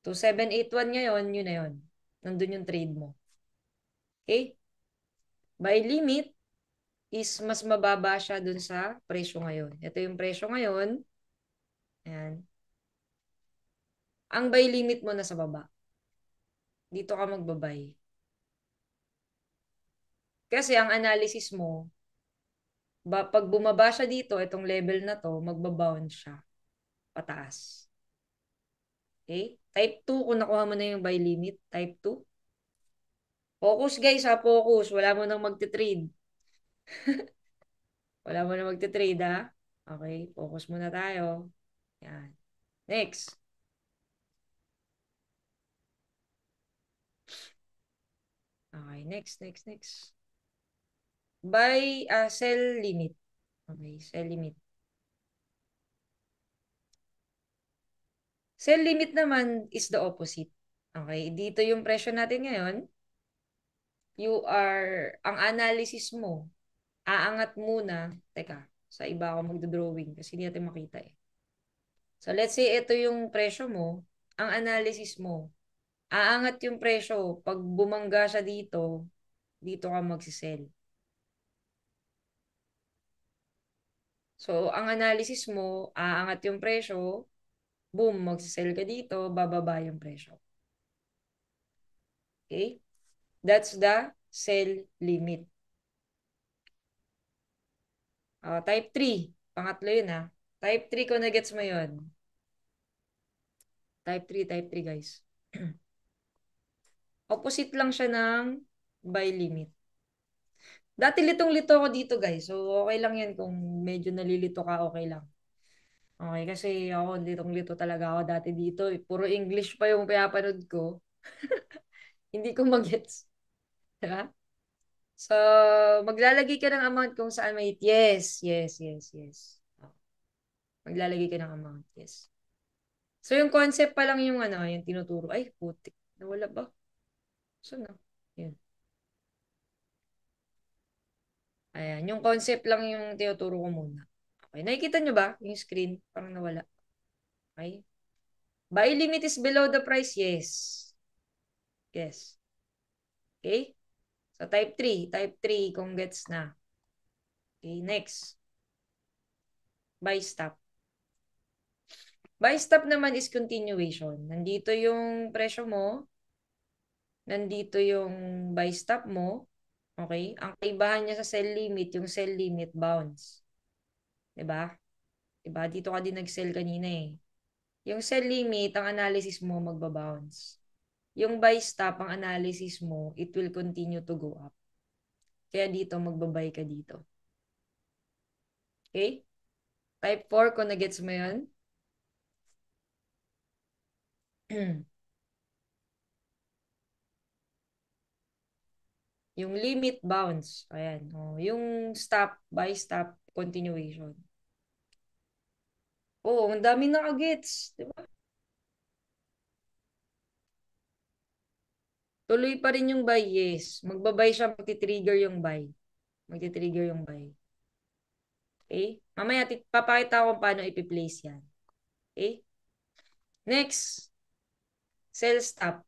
2781 ngayon, yun na yun. Nandun yung trade mo. Okay? By limit is mas mababa siya dun sa presyo ngayon. Ito yung presyo ngayon. Ayan. Ang buy limit mo na sa baba. Dito ka magbabay. Kasi ang analysis mo, pag bumaba siya dito, itong level na to, magbabound siya pataas. Okay? Type 2, kung nakuha mo na yung buy limit, type 2. Focus guys ha, focus. Wala mo nang magte-trade. Wala mo nang magte-trade ha. Okay, focus muna tayo. Yan. Next. Okay, next, next, next. Buy, sell limit. Okay, sell limit. Sell limit naman is the opposite. Okay, dito yung presyo natin ngayon. Ang analysis mo, aangat muna. Teka, sa iba ako magdodrawing kasi hindi natin makita eh. So let's say ito yung presyo mo, ang analysis mo, aangat yung presyo. Pag bumangga siya dito, dito ka magsisell. So, ang analysis mo, aangat yung presyo, boom, magsisell ka dito, bababa yung presyo. Okay? That's the sell limit. Type 3. Pangatlo yun ha. Type 3 kung na-gets mo yun. Type 3 guys. Opposite lang siya ng buy limit. Dati litong-lito ako dito guys. So okay lang yan kung medyo nalilito ka, okay lang. Okay, kasi ako litong-lito talaga ako dati dito. Puro English pa yung pinapanood ko. Hindi ko mag-gets. Diba? So, maglalagay ka ng amount kung saan may yes, yes, yes, yes. Maglalagay ka ng amount, yes. So, yung concept pa lang yung ano, yung tinuturo. Ay, putik. Nawala ba? So, na. Yun. Ayan, yung concept lang yung tinuturo ko muna. Okay, nakikita nyo ba yung screen? Parang nawala. Okay. Buy limit is below the price? Yes. Yes. Okay? So, type 3. Type 3 kung gets na. Okay, next. Buy stop. Buy stop naman is continuation. Nandito yung presyo mo. Nandito yung buy stop mo. Okay? Ang kaibahan niya sa cell limit, yung cell limit bounce. 'Di ba? 'Di ba? Dito ka din nag-sell kanina eh. Yung cell limit, ang analysis mo magbabounce. Yung buy stop, ang analysis mo, it will continue to go up. Kaya dito, magbabay ka dito. Okay? Type 4, kung na-gets mo yun. Yung limit bounce. Ayan. Oh, yung stop, buy stop, continuation. Oo, ang dami nakagets. Di ba? Tuloy pa rin yung buy, yes. Magbabay siya, magti-trigger yung buy. Magti-trigger yung buy. Okay? Mamaya, papakita ko kung paano ipi-place yan. Okay? Next, sell stop.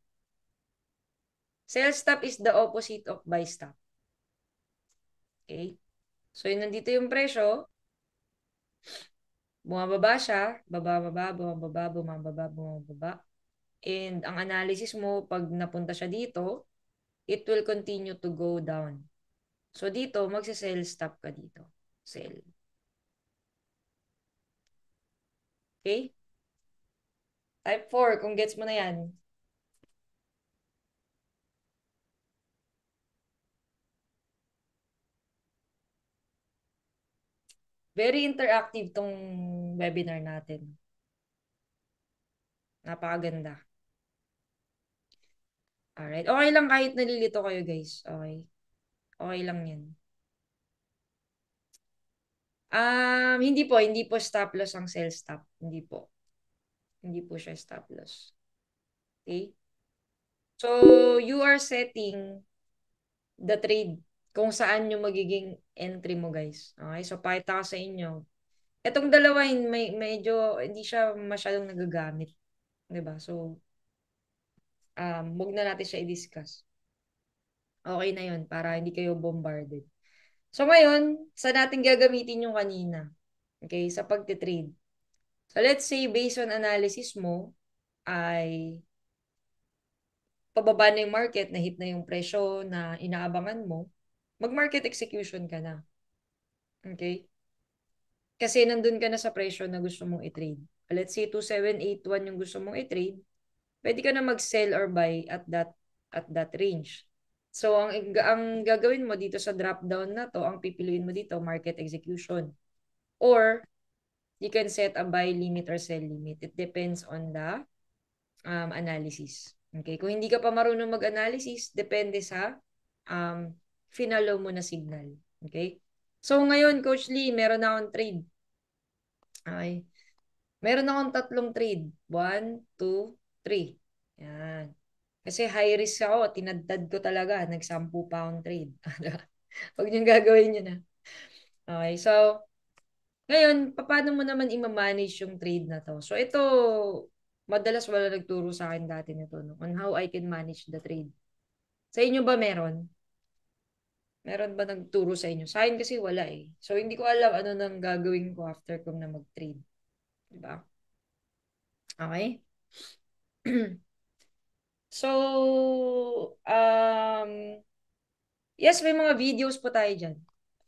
Sell stop is the opposite of buy stop. Okay? So, yun, nandito yung presyo. Bumababa siya. Baba, bumababa, bumababa, bumababa. And ang analysis mo, pag napunta siya dito, it will continue to go down. So, dito, magsa-sell stop ka dito. Sell. Okay? Type 4, kung gets mo na yan. Very interactive tong webinar natin. Napakaganda. Alright. Okay lang kahit nalilito kayo, guys. Okay. Okay lang yan. Hindi po stop loss ang sell stop. Hindi po. Hindi po siya stop loss. Okay? So, you are setting the trade kung saan yung magiging entry mo, guys. Okay? So, pakita ko sa inyo. Itong dalawa, medyo hindi siya masyadong nagagamit. 'Di ba? So, wag na natin siya i-discuss. Okay na yun para hindi kayo bombarded. So, ngayon, saan natin gagamitin yung kanina? Okay? Sa pagtitrade. So, let's say, based on analysis mo, ay pababa na yung market, na hit na yung presyo na inaabangan mo, mag-market execution ka na. Okay? Kasi nandun ka na sa presyo na gusto mong i-trade. Let's say 2781 yung gusto mong i-trade, pwede ka na mag-sell or buy at that range. So ang gagawin mo dito sa drop down na to, ang pipiliin mo dito market execution. Or you can set a buy limit or sell limit. It depends on the analysis. Okay? Kung hindi ka pa marunong mag-analysis, depende sa um, finalo mo na signal. Okay? So ngayon, Coach Lee, meron na akong trade. Okay. Meron akong tatlong trade. 1, 2, 3. Yan. Kasi high risk ako. Tinadtad ko talaga. Nag-10 pound trade. Huwag niyong gagawin yun na. Okay. So, ngayon, paano mo naman i-manage yung trade na to? So, ito, madalas wala nagturo sa akin dati nito, no? On how I can manage the trade. Sa inyo ba meron? Meron ba nagturo sa inyo? Sa akin kasi wala eh. So, hindi ko alam ano nang gagawin ko after kong na mag-trade. Diba? Okay? So, yes, may mga videos po tayo dyan.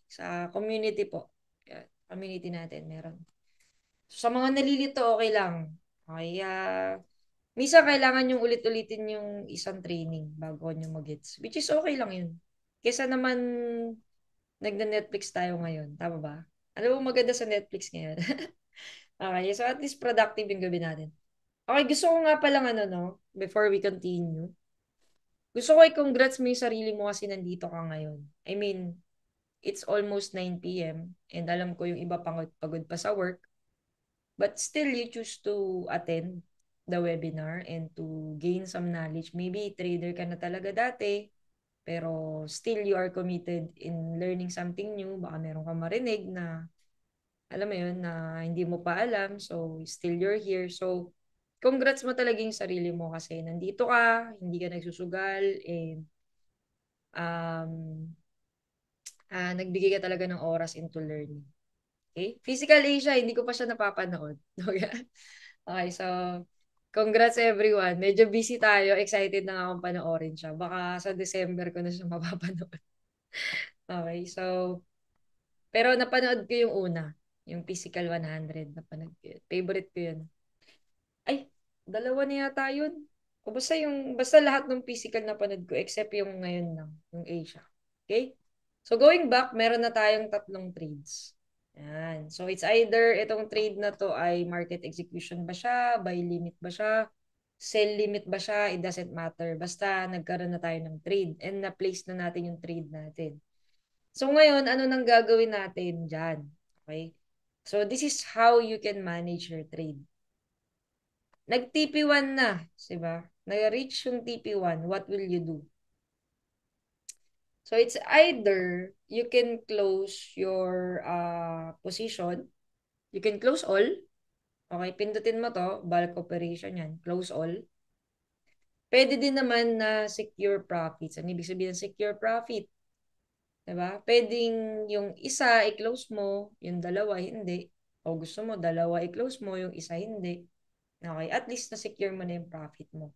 Sa community po. Yan, community natin, meron. So, sa mga nalilito, okay lang. Okay, minsan kailangan yung ulit-ulitin yung isang training bago nyo mag-gets. Which is okay lang yun. Kesa naman nagna-Netflix tayo ngayon. Tama ba? Ano bang maganda sa Netflix ngayon? Okay, so at least productive yung gabi natin. Okay, gusto ko nga palang ano, no? Before we continue. Gusto ko i-congrats mo yung sarili mo kasi nandito ka ngayon. I mean, it's almost 9 p.m. and alam ko yung iba pagod pa sa work. But still, you choose to attend the webinar and to gain some knowledge. Maybe trader ka na talaga dati, pero still you are committed in learning something new. Baka meron ka marinig na, alam mo yun, na hindi mo pa alam. So, still you're here. So, congrats mo talaga yung sarili mo kasi nandito ka, hindi ka nagsusugal, and um, nagbigay ka talaga ng oras into learning. Okay? Physical Asia, hindi ko pa siya napapanood. Okay, so congrats everyone. Medyo busy tayo. Excited na nga akong panoorin siya. Baka sa December ko na siya mapapanood. Okay, so, pero napanood ko yung una, yung Physical 100, napanood ko yun. Favorite ko yun. Ay, dalawa na yata yun. O basta yung, basta lahat ng physical na panood ko, except yung ngayon lang, yung Asia. Okay? So going back, meron na tayong tatlong trades. Yan. So it's either itong trade na to ay market execution ba siya, buy limit ba siya, sell limit ba siya, it doesn't matter. Basta nagkaroon na tayo ng trade and na-place na natin yung trade natin. So ngayon, ano nang gagawin natin dyan? Okay? So this is how you can manage your trade. Nag-TP1 na, 'di ba? Nag-reach yung TP1, what will you do? So it's either you can close your position, you can close all. Okay, pindutin mo to, bulk operation yan, close all. Pwede din naman na secure profits. Ano ibig sabihin ng secure profit? 'Di ba? Pwedeng yung isa i-close mo, yung dalawa hindi. O gusto mo dalawa i-close mo, yung isa hindi. Okay, at least na-secure mo na yung profit mo.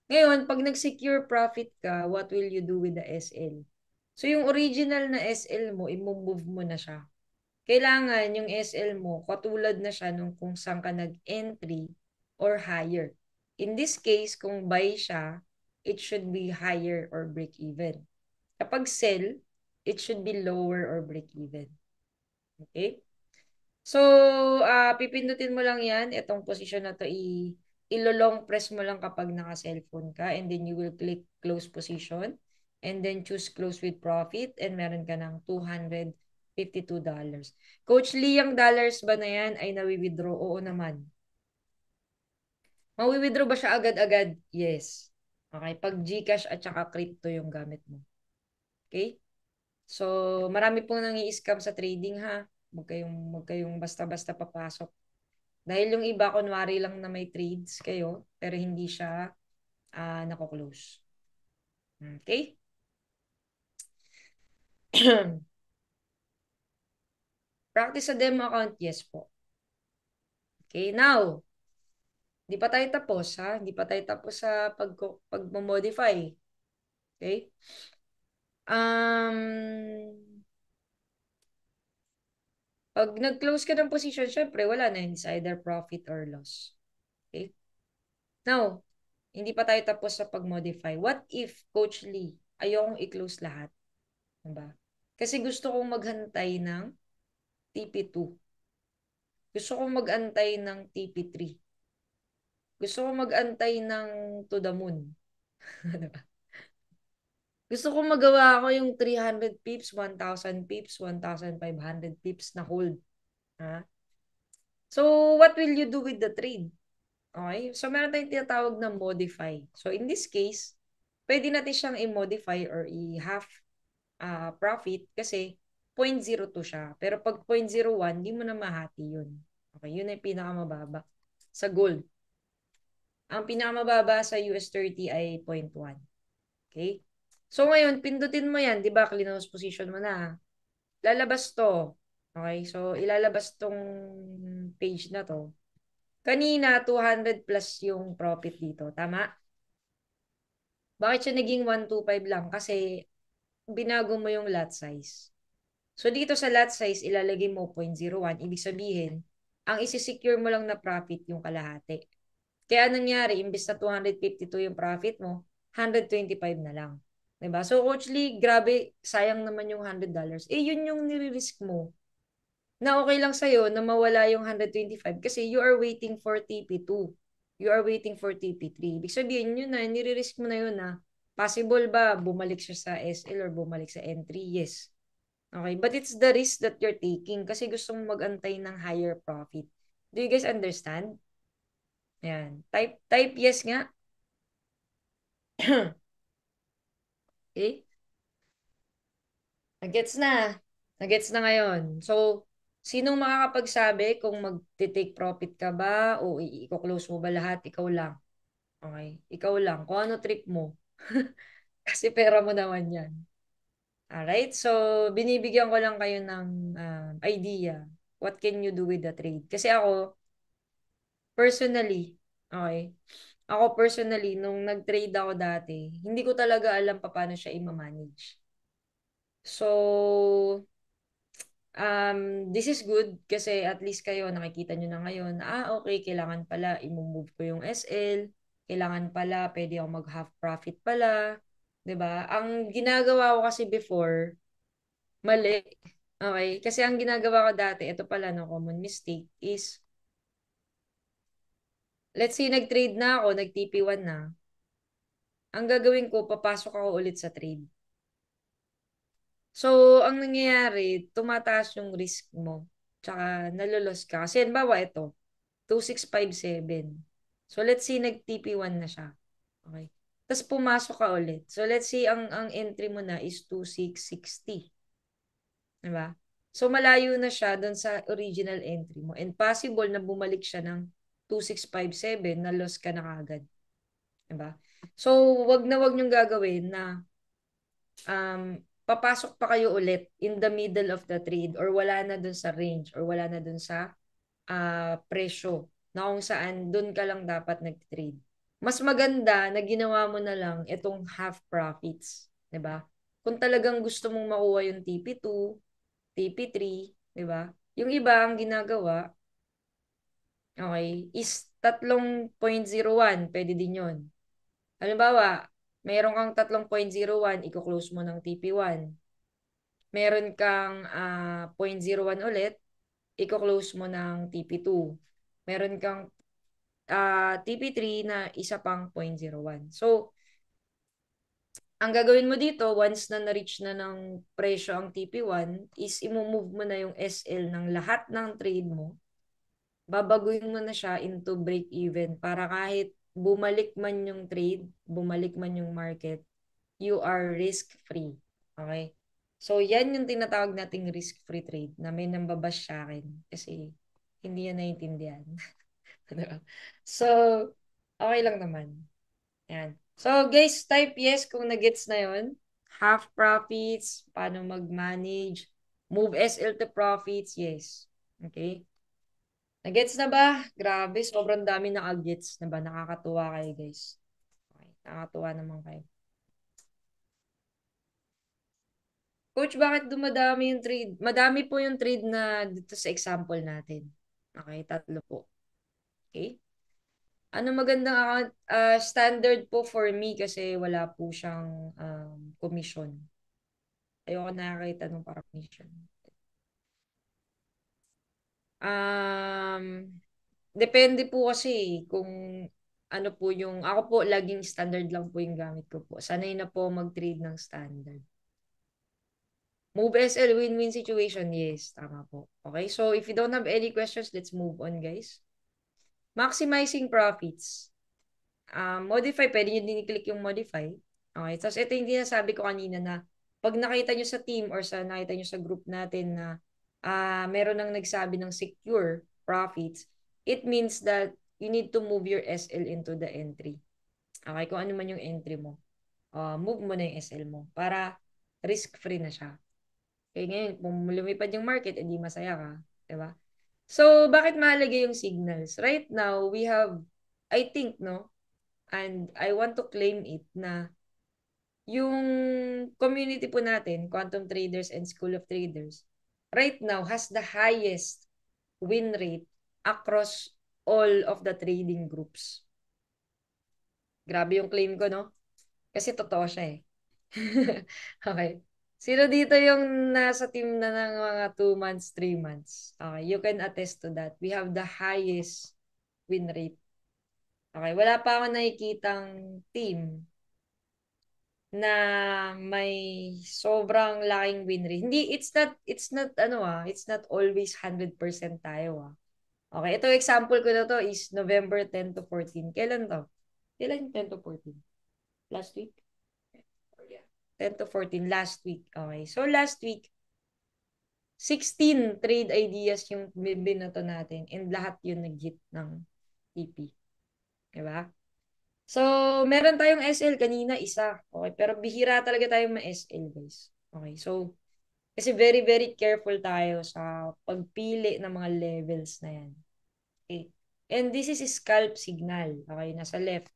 Ngayon, pag nag-secure profit ka, what will you do with the SL? So, yung original na SL mo, i-move mo na siya. Kailangan yung SL mo, katulad na siya nung kung saan ka nag-entry or higher. In this case, kung buy siya, it should be higher or break even. Kapag sell, it should be lower or break even. Okay? So, pipindutin mo lang yan. Itong position na to, ilo-long press mo lang kapag naka-cellphone ka. And then you will click close position. And then choose close with profit. And meron ka ng $252. Coach Lee, yung dollars ba na yan ay nawi-withdraw? Oo naman. Mawi-withdraw ba siya agad-agad? Yes. Okay, pag GCash at saka crypto yung gamit mo. Okay? So, marami pong nangi-scam sa trading ha. Huwag kayong basta-basta papasok. Dahil yung iba, kunwari lang na may trades kayo, pero hindi siya nako-close. Okay? Practice sa demo account, yes po. Okay, now, hindi pa tayo tapos ha. Hindi pa tayo tapos sa pag-modify. Okay? Pag nag-close ka ng position, syempre, wala na. It's either profit or loss. Okay? Now, hindi pa tayo tapos sa pag-modify. What if, Coach Lee, ayokong i-close lahat? Diba? Kasi gusto kong maghantay ng TP2. Gusto kong mag-antay ng TP3. Gusto kong mag-antay ng to the moon. Diba? Gusto kong magawa ako yung 300 pips, 1,000 pips, 1,500 pips na hold. Ha? So, what will you do with the trade? Okay? So, meron tayong tinatawag na modify. So, in this case, pwede natin siyang i-modify or i-half profit kasi 0.02 siya. Pero pag 0.01, di mo na mahati yun. Okay, yun ay pinakamababa sa gold. Ang pinakamababa sa US 30 ay 0.1. Okay? So ngayon, pindutin mo yan, di ba? Close position mo na. Lalabas to. Okay, so ilalabas tong page na to. Kanina, 200 plus yung profit dito. Tama? Bakit siya naging 125 lang? Kasi binago mo yung lot size. So dito sa lot size, ilalagay mo 0.01. Ibig sabihin, ang isi-secure mo lang na profit yung kalahati. Kaya nangyari, imbes na 252 yung profit mo, 125 na lang. Diba? So, Coach Lee, grabe, sayang naman yung $100. Eh, yun yung nire-risk mo. Na okay lang sa'yo na mawala yung 125 kasi you are waiting for TP2. You are waiting for TP3. Ibig sabihin, yun na, nire-risk mo na yun na possible ba bumalik siya sa SL or bumalik sa entry? Yes. Okay, but it's the risk that you're taking kasi gusto mong mag-antay ng higher profit. Do you guys understand? Yan. Type yes nga. Okay? Nagets na. Nagets na ngayon. So, sinong makakapagsabi kung mag-take profit ka ba o i-close mo ba lahat? Ikaw lang. Okay? Ikaw lang. Kung ano trip mo. Kasi pera mo naman yan. Alright? So, binibigyan ko lang kayo ng idea. What can you do with the trade? Kasi ako, personally, okay, ako personally, nung nag-trade ako dati, hindi ko talaga alam paano siya i-manage. So, this is good kasi at least kayo nakikita nyo na ngayon na, okay, kailangan pala i-move ko yung SL, kailangan pala pwede ako mag half profit pala, 'di ba? Ang ginagawa ko kasi before, mali. Okay, kasi ang ginagawa ko dati, ito pala no common mistake is, let's say nag-trade na ako, nag-TP1 na. Ang gagawin ko, papasok ako ulit sa trade. So, ang nangyayari, tumataas yung risk mo. Tsaka nalulos ka. Kasi halimbawa ito, 2657. So, let's say nag-TP1 na siya. Okay. Tapos pumasok ka ulit. So, let's say ang entry mo na is 2660. Diba? So, malayo na siya doon sa original entry mo. And possible na bumalik siya ng 2657 na loss ka na kagad. Diba? So, wag na wag niyong gagawin na papasok pa kayo ulit in the middle of the trade or wala na dun sa range or wala na dun sa presyo na kung saan dun ka lang dapat nag-trade. Mas maganda na ginawa mo na lang itong half profits, 'di ba? Kung talagang gusto mong makuha yung TP2, TP3, 'di ba? Yung iba ang ginagawa, okay, is 3.01, pwede din 'yon. Halimbawa, meron kang 3.01, i-close mo ng TP1. Meron kang 0.01 ulit, i-close mo ng TP2. Meron kang TP3 na isa pang 0.01. So, ang gagawin mo dito, once na na-reach na ng presyo ang TP1, is i-move mo na yung SL ng lahat ng trade mo. Babaguhin mo na siya into break-even para kahit bumalik man yung trade, bumalik man yung market, you are risk-free. Okay? So, yan yung tinatawag nating risk-free trade na may nambabash sa akin kasi hindi yan naiintindihan. Diba? So, okay lang naman. Yan. So, guys, type yes kung nagets na yon. Half profits, paano mag-manage, move SL to profits, yes. Okay? Nagets na ba? Grabe, sobrang dami na gets na ba? Nakakatuwa kayo, guys. Okay, nakakatuwa naman kayo. Coach, bakit dumadami yung trade? Madami po yung trade na dito sa example natin. Okay, 3 po. Okay? Ano magandang account? Standard po for me kasi wala po siyang commission. Ayoko nakakita ng para commission. Um, Depende po kasi kung ano po yung, ako po laging standard lang po yung gamit ko po. Sanay na po mag-trade ng standard. Move SL, win-win situation. Yes, tama po. Okay, so if you don't have any questions, let's move on, guys. Maximizing profits. Modify, pwede nyo din i-click yung modify. Okay, tapos ito yung dinasabi ko kanina na pag nakita nyo sa team or sa nakita nyo sa group natin na meron nang nagsabi ng secure profits, it means that you need to move your SL into the entry. Okay, kung ano man yung entry mo, move mo na yung SL mo para risk-free na siya. Okay, ngayon, kung lumipad yung market, edi masaya ka. Diba? So, bakit mahalaga yung signals? Right now, we have, I think, no, and I want to claim it na yung community po natin, Quantum Traders and School of Traders, right now has the highest win rate across all of the trading groups. Grabe yung claim ko, no? Kasi totoo siya eh. Okay. Sino dito yung nasa team na ng mga 2 months, 3 months? Okay, you can attest to that. We have the highest win rate. Okay, wala pa ako nakikitang team na may sobrang laking win rate. Hindi, it's not it's not always 100% tayo Okay, ito example ko na to is November 10 to 14. Kailan to? Kailan yung 10 to 14? Last week? 10 to 14, last week. Okay, so last week, 16 trade ideas yung binato natin and lahat yun nag-hit ng TP. Diba? So, meron tayong SL kanina, isa. Okay, pero bihira talaga tayong ma-SL, guys. Okay, so, kasi very, very careful tayo sa pagpili ng mga levels na yan. Okay. And this is scalp signal. Okay, nasa left.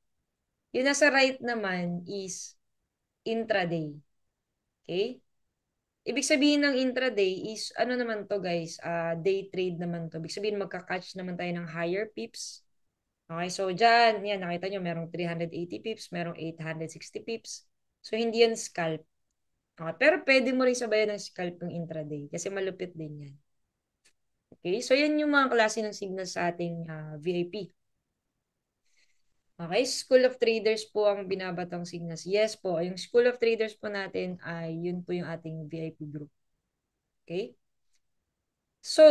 Yung nasa right naman is intraday. Okay? ibig sabihin ng intraday is, ano naman to guys, day trade naman to. Ibig sabihin, magka-catch naman tayo ng higher pips. Okay, so dyan, yan, nakita nyo, merong 380 pips, merong 860 pips. So, hindi yan scalp. Okay, pero pwede mo rin sabayan ng scalp ng intraday kasi malupit din yan. Okay, so yan yung mga klase ng signal sa ating VIP. Okay, School of Traders po ang binabatang signals. Yes po, yung School of Traders po natin ay yun po yung ating VIP group. Okay? So,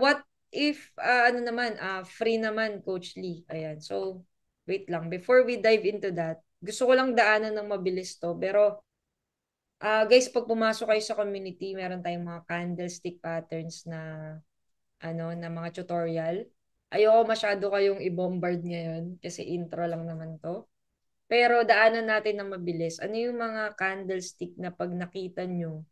what if, ano naman, free naman, Coach Lee. Ayan, so, wait lang. Before we dive into that, gusto ko lang daanan ng mabilis to. Pero, guys, pag pumasok kayo sa community, meron tayong mga candlestick patterns na, ano, na mga tutorial. Ayoko masyado kayong i-bombard ngayon kasi intro lang naman to. Pero daanan natin ng mabilis. Ano yung mga candlestick na pag nakita nyo,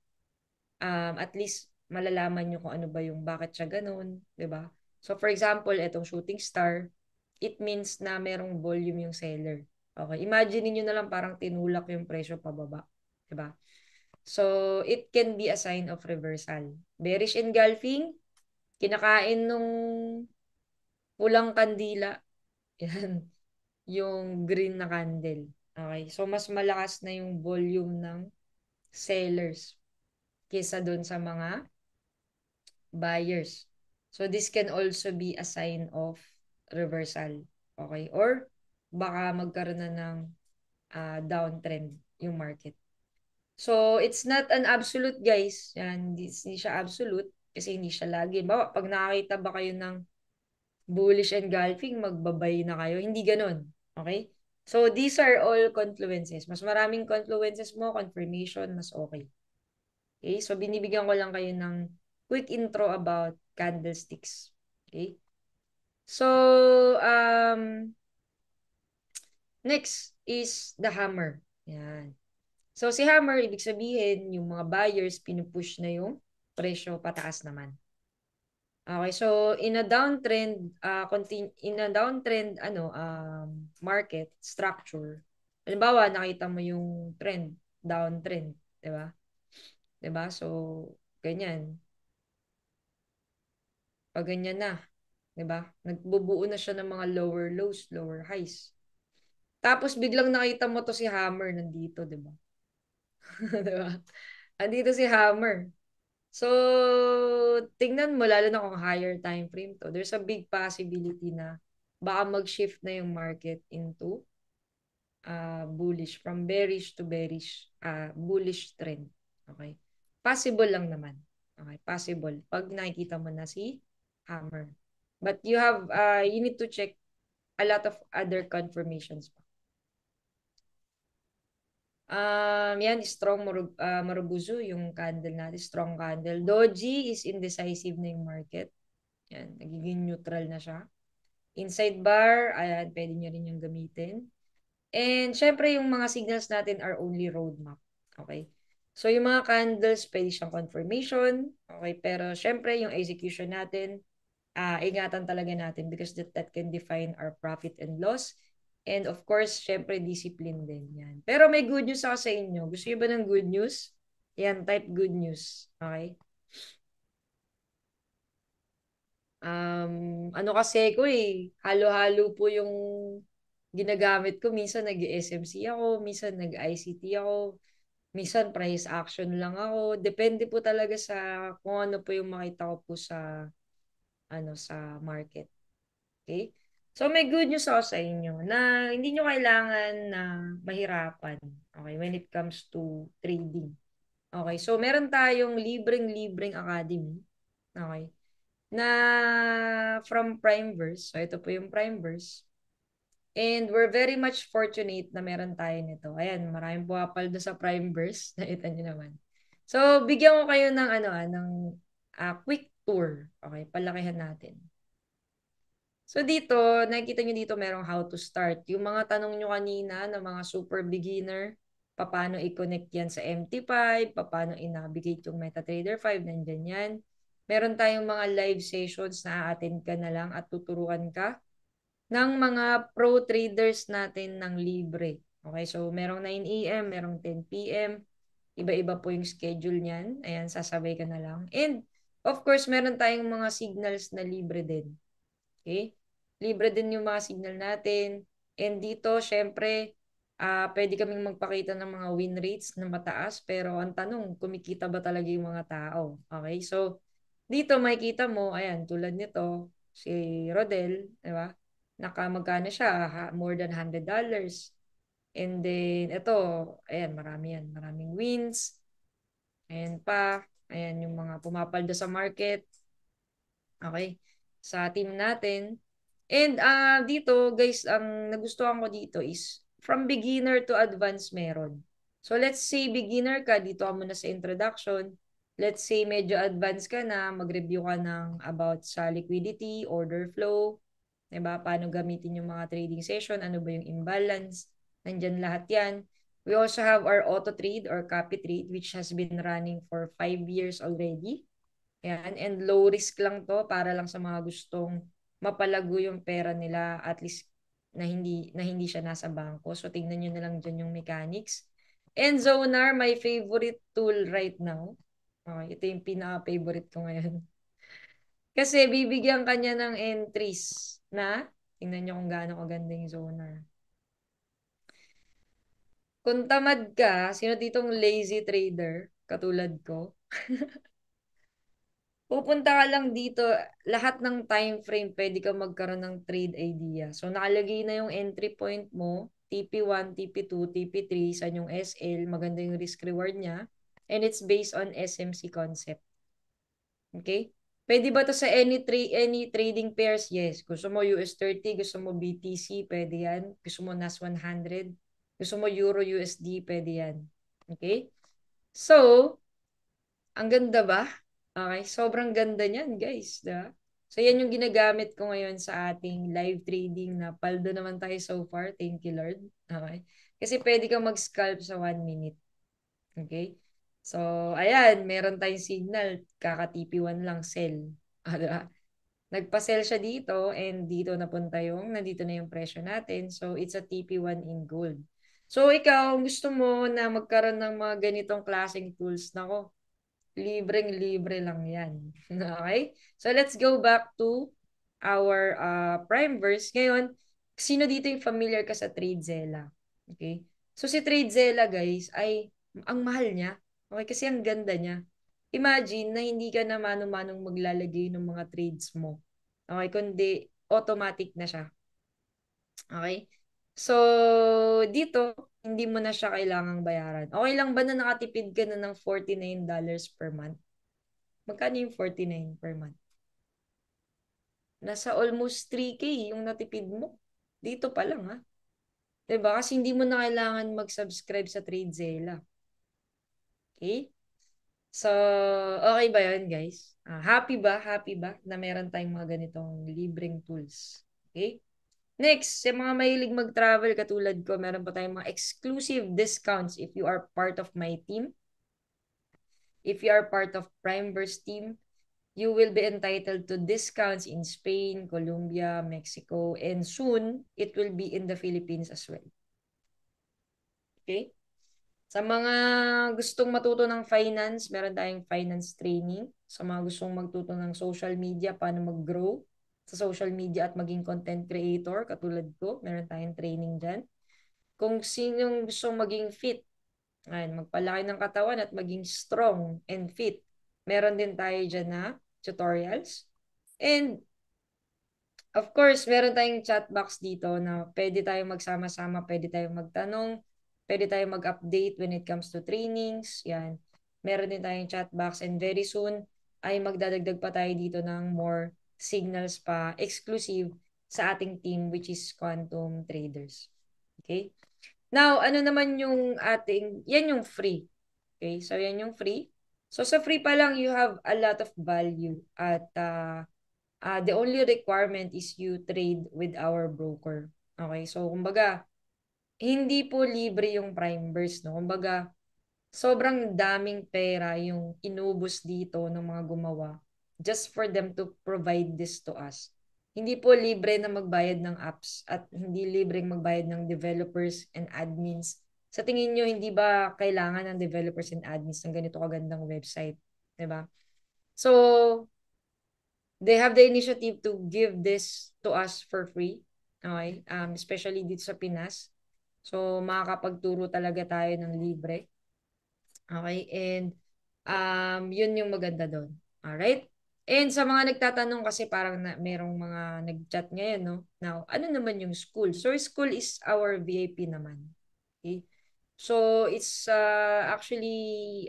at least malalaman nyo kung ano ba yung bakit siya ganun, 'di ba? So for example, etong shooting star, it means na merong volume yung seller. Okay, imagine niyo na lang parang tinulak yung presyo pababa, 'di ba? So it can be a sign of reversal. Bearish engulfing, kinakain nung pulang kandila. Yan, yung green na candle. Okay, so mas malakas na yung volume ng sellers kaysa doon sa mga buyers. So this can also be a sign of reversal. Okay? Or baka magkaroon na ng downtrend yung market. So it's not an absolute guys. Yan, hindi siya absolute kasi hindi siya lagi. Bawa, pag nakakita ba kayo ng bullish engulfing, magbabay na kayo. Hindi ganun. Okay? So these are all confluences. Mas maraming confluences mo, confirmation, mas okay. Okay? So, binibigyan ko lang kayo ng quick intro about candlesticks. Okay? So, next is the hammer. Yan. So, si hammer, ibig sabihin, yung mga buyers, pinupush na yung presyo pataas naman. Okay, so in a downtrend, market structure, halimbawa, nakita mo yung trend, downtrend, 'di ba? 'Di ba? So, ganyan. Pag ganyan na, 'di ba? Nagbubuo na siya ng mga lower lows, lower highs. Tapos biglang nakita mo to si Hammer nandito, 'di ba? 'Di ba? Andito si Hammer. So, tingnan mo lalo na kung higher time frame to. There's a big possibility na baka mag-shift na yung market into bullish from bearish to bearish bullish trend. Okay? Possible lang naman. Okay, possible pag nakikita mo na si Hammer. But you need to check a lot of other confirmations pa. Yan, strong Marubuzu, yung candle natin, strong candle. Doji is indecisive na yung market. Yan, nagiging neutral na siya. Inside bar, ayan, pwede nyo rin yung gamitin. And syempre, yung mga signals natin are only roadmap. Okay? So, yung mga candles, pwede siyang confirmation. Okay? Pero syempre, yung execution natin, ingatan talaga natin because that can define our profit and loss. And of course, syempre, discipline din yan. Pero may good news ako sa inyo. Gusto niyo ba ng good news? Yan, type good news. Okay? Ano kasi ko halo-halo po yung ginagamit ko. Minsan nag-SMC ako, minsan nag-ICT ako, minsan price action lang ako. Depende po talaga sa kung ano po yung makita ko po sa sa market. Okay? So may good news ako sa inyo na hindi nyo kailangan na mahirapan, okay, when it comes to trading. Okay, so meron tayong libreng-libreng academy, okay, na from Primeverse. So ito po yung Primeverse. And we're very much fortunate na meron tayo nito. Ayan, maraming buwapal doon sa Primeverse. Nakita nyo naman. So, bigyan ko kayo ng quick tour. Okay, palakihan natin. So dito, nakikita nyo dito merong how to start. Yung mga tanong nyo kanina na mga super beginner, paano i-connect yan sa MT5, paano i-navigate yung MetaTrader 5, nandyan yan. Meron tayong mga live sessions na attend ka na lang at tuturuan ka ng mga pro traders natin ng libre. Okay, so merong 9 a.m., merong 10 p.m., Iba-iba po yung schedule niyan. Ayan, sasabay ka na lang. And, of course, meron tayong mga signals na libre din. Okay? Libre din yung mga signal natin. And dito, syempre, pwede kaming magpakita ng mga win rates na mataas. Pero ang tanong, kumikita ba talaga yung mga tao? Okay? So, dito makikita mo, ayan, tulad nito, si Rodel, di ba? Nakamagkano siya? More than $100. And then, ito, ayan, marami yan. Maraming wins. Ayan pa. Ayan yung mga pumapaldo sa market. Okay? Sa team natin. And dito, guys, ang nagustuhan ko dito is from beginner to advanced meron. So, let's say beginner ka, dito ka muna sa introduction. Let's say medyo advanced ka na, mag-review ka ng about sa liquidity, order flow, diba? Paano gamitin yung mga trading session, ano ba yung imbalance, nandyan lahat yan. We also have our auto trade or copy trade which has been running for 5 years already. Yan, and low risk lang to para lang sa mga gustong mapalago yung pera nila at least na hindi siya nasa bangko. So tingnan niyo na lang diyan yung mechanics. And Zonar, my favorite tool right now. Okay, ito yung pinaka-favorite ko ngayon. Kasi bibigyan kanya ng entries na tingnan niyo kung gaano kaganda yung Zonar. Kung tamad ka, sino ditong lazy trader katulad ko? Pupunta ka lang dito, lahat ng time frame pwede ka magkaroon ng trade idea. So nakalagay na yung entry point mo, TP1, TP2, TP3, saan yung SL, maganda yung risk reward niya, and it's based on SMC concept. Okay? Pwede ba to sa any trading pairs? Yes. Gusto mo US30, gusto mo BTC, pwede yan. Gusto mo NAS 100, gusto mo Euro USD, pwede yan. Okay? So, ang ganda ba? Okay, sobrang ganda niyan, guys, 'di ba? So yan yung ginagamit ko ngayon sa ating live trading na paldo naman tayo so far. Thank you, Lord. Okay? Kasi pwede kang mag-scalp sa 1 minute. Okay? So, ayan, meron tayong signal. Kaka-TP1 lang, sell. Diba? Nagpa-sell siya dito and dito napunta yung, nandito na yung presyo natin. So, it's a TP1 in gold. So, ikaw, gusto mo na magkaroon ng mga ganitong klaseng tools, nako, libreng-libre lang yan. Okay? So, let's go back to our prime verse. Ngayon, sino dito yung familiar ka sa TradeZella? Okay? So, si TradeZella, guys, ay ang mahal niya. Okay? Kasi ang ganda niya. Imagine na hindi ka na mano-manong maglalagay ng mga trades mo. Okay? Kundi automatic na siya. Okay? So, dito, hindi mo na siya kailangang bayaran. Okay lang ba na nakatipid ka na ng $49 per month? Magkano yung 49 per month? Nasa almost 3K yung natipid mo. Dito pa lang, ha? 'Di ba? Kasi hindi mo na kailangan mag-subscribe sa TradeZella. Okay? So, okay ba yun, guys? Happy ba? Happy ba na meron tayong mga ganitong libreng tools? Okay? Next, sa mga mahilig mag-travel katulad ko, meron pa tayong mga exclusive discounts if you are part of my team. If you are part of Primeverse team, you will be entitled to discounts in Spain, Colombia, Mexico, and soon, it will be in the Philippines as well. Okay? Sa mga gustong matuto ng finance, meron tayong finance training. Sa mga gustong magtuto ng social media, paano mag-grow sa social media at maging content creator, katulad ko, meron tayong training dyan. Kung sinong gustong maging fit, ayun, magpalaki ng katawan at maging strong and fit, meron din tayo dyan na tutorials. And of course, meron tayong chat box dito na pwede tayong magsama-sama, pwede tayong magtanong, pwede tayong mag-update when it comes to trainings. Yan. Meron din tayong chat box and very soon ay magdadagdag pa tayo dito ng more signals pa exclusive sa ating team which is Quantum Traders. Okay? Now, ano naman yung ating, yan yung free. Okay? So, yan yung free. So, sa free pa lang, you have a lot of value at the only requirement is you trade with our broker. Okay, so kumbaga, hindi po libre yung prime burst, no? Kumbaga, sobrang daming pera yung inubos dito ng mga gumawa just for them to provide this to us. Hindi po libre na magbayad ng apps at hindi libreng magbayad ng developers and admins Sa tingin nyo, hindi ba kailangan ng developers and admins ng ganito kagandang website? Diba? So, they have the initiative to give this to us for free. Okay? Especially dito sa Pinas. So, makakapagturo talaga tayo ng libre. Okay? And, yun yung maganda doon. Alright? And sa mga nagtatanong kasi parang merong mga nag-chat ngayon, no? Now, ano naman yung school? So, school is our VIP naman. Okay? So, it's actually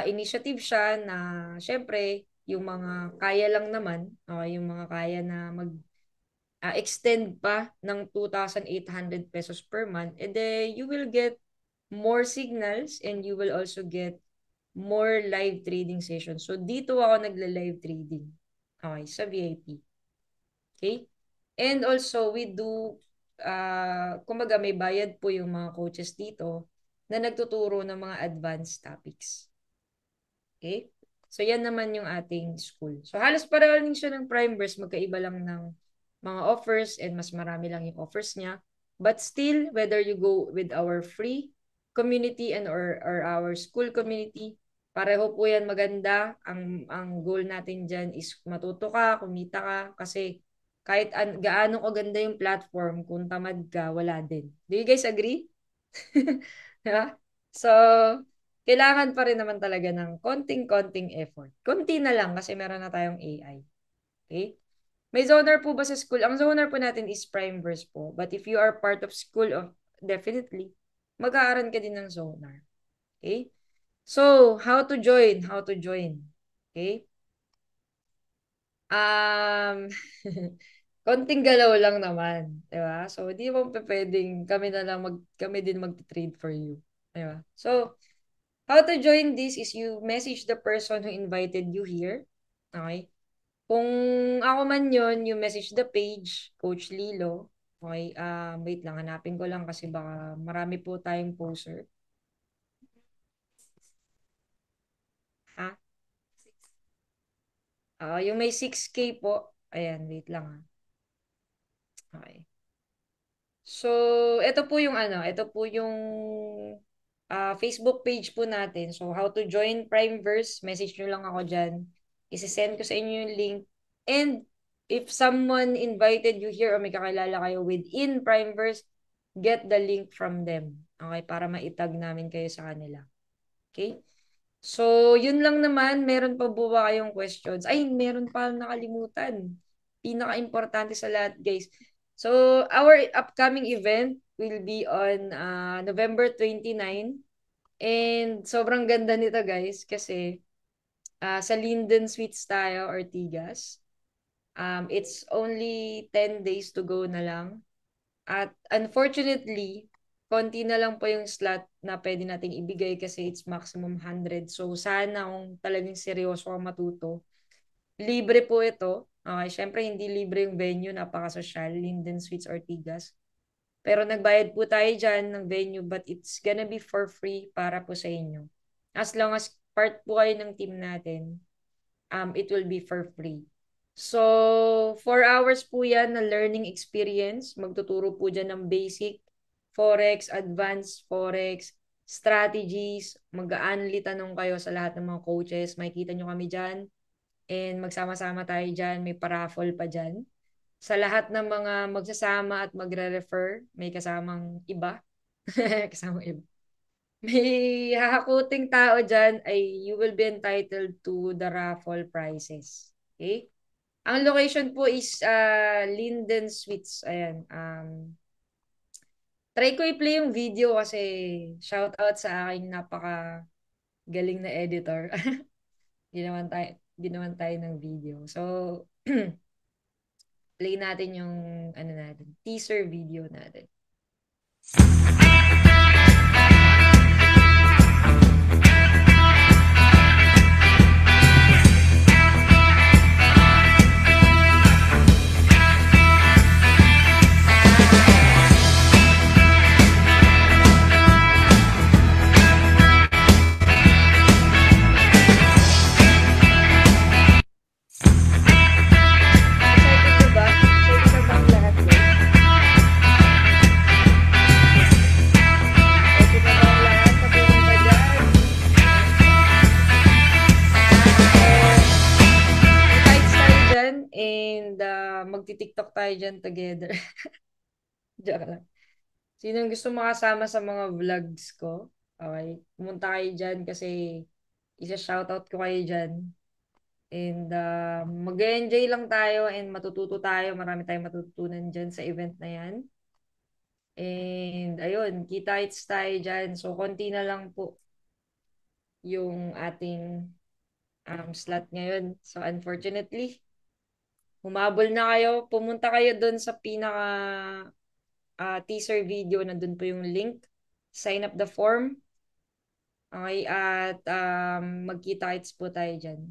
initiative siya na syempre, yung mga kaya lang naman, yung mga kaya na extend pa ng 2,800 pesos per month, and then you will get more signals and you will also get more live trading sessions. So, dito ako nagla-live trading. Okay, sa VIP. Okay? And also, we do, kumbaga may bayad po yung mga coaches dito na nagtuturo ng mga advanced topics. Okay? So, yan naman yung ating school. So, halos pareho lang siya ng Primeverse. Magkaiba lang ng mga offers and mas marami lang yung offers niya. But still, whether you go with our free community and or our school community, pareho po yan maganda. Ang goal natin dyan is matuto ka, kumita ka, kasi kahit gaano kaganda yung platform, kung tamad ka, wala din. Do you guys agree? Diba? So, kailangan pa rin naman talaga ng konting-konting effort. Konti na lang kasi meron na tayong AI. Okay? May zoner po ba sa school? Ang zoner po natin is Primeverse po. But if you are part of school, definitely, mag-aaral ka din ng zoner. Okay? So, how to join? How to join? Okay? Konting galaw lang naman, 'di ba? So, hindi mo pwedeng kami na lang kami din mag-trade for you, 'di ba? So, how to join this is you message the person who invited you here. Okay? Kung ako man yon, you message the page, Coach Lilo. Okay? Wait lang, hanapin ko lang kasi baka marami po tayong poster. Ha? Yung may 6K po. Ayan, wait lang ha. Okay. So, ito po yung ito po yung Facebook page po natin. So, how to join Primeverse, message nyo lang ako dyan. Isisend ko sa inyo yung link. And if someone invited you here o may kakilala kayo within Primeverse, get the link from them. Okay? Para maitag namin kayo sa kanila. Okay? So, yun lang naman. Meron pa ba kayong questions? Ay, meron pa nakalimutan. Pinaka-importante sa lahat, guys. So, our upcoming event will be on November 29. And sobrang ganda nito, guys, kasi sa Linden Suites tayo, Ortigas. It's only 10 days to go na lang. At unfortunately, konti na lang po yung slot na pwede nating ibigay kasi it's maximum 100. So, sana kung talagang seryoso ka matuto, libre po ito. Okay, syempre hindi libre yung venue, napaka-social, Linden Suites Ortigas. Pero nagbayad po tayo dyan ng venue, but it's gonna be for free para po sa inyo. As long as part po kayo ng team natin, it will be for free. So, 4 hours po yan na learning experience. Magtuturo po dyan ng basic Forex, advanced Forex, strategies. Mag-aanli tanong kayo sa lahat ng mga coaches. Makikita nyo kami dyan. And magsama-sama tayo dyan. May paraffle pa dyan. Sa lahat ng mga magsasama at magre-refer, may kasamang iba. Kasamang iba. May hahakuting tao dyan ay you will be entitled to the raffle prizes. Okay? Ang location po is Linden Suites. Ayan. Try ko i-play yung video kasi shout out sa aking napaka galing na editor. Ginawan tayo ng video. So, play natin yung natin, teaser video natin. Excited ka ba? Excited ka ba ang lahat, guys? magti-TikTok tayo dyan together. Joke lang. Sinong gusto makasama sa mga vlogs ko? Okay. Pumunta kayo dyan kasi isa-shoutout ko kayo dyan. And mag-enjoy lang tayo and matututo tayo. Marami tayong matututunan dyan sa event na yan. And ayun, kita-kits tayo dyan. So, konti na lang po yung ating slot ngayon. So, unfortunately, humabol na kayo. Pumunta kayo doon sa pinaka teaser video. Nandun po yung link. Sign up the form. Okay, at magkita-kits po tayo dyan.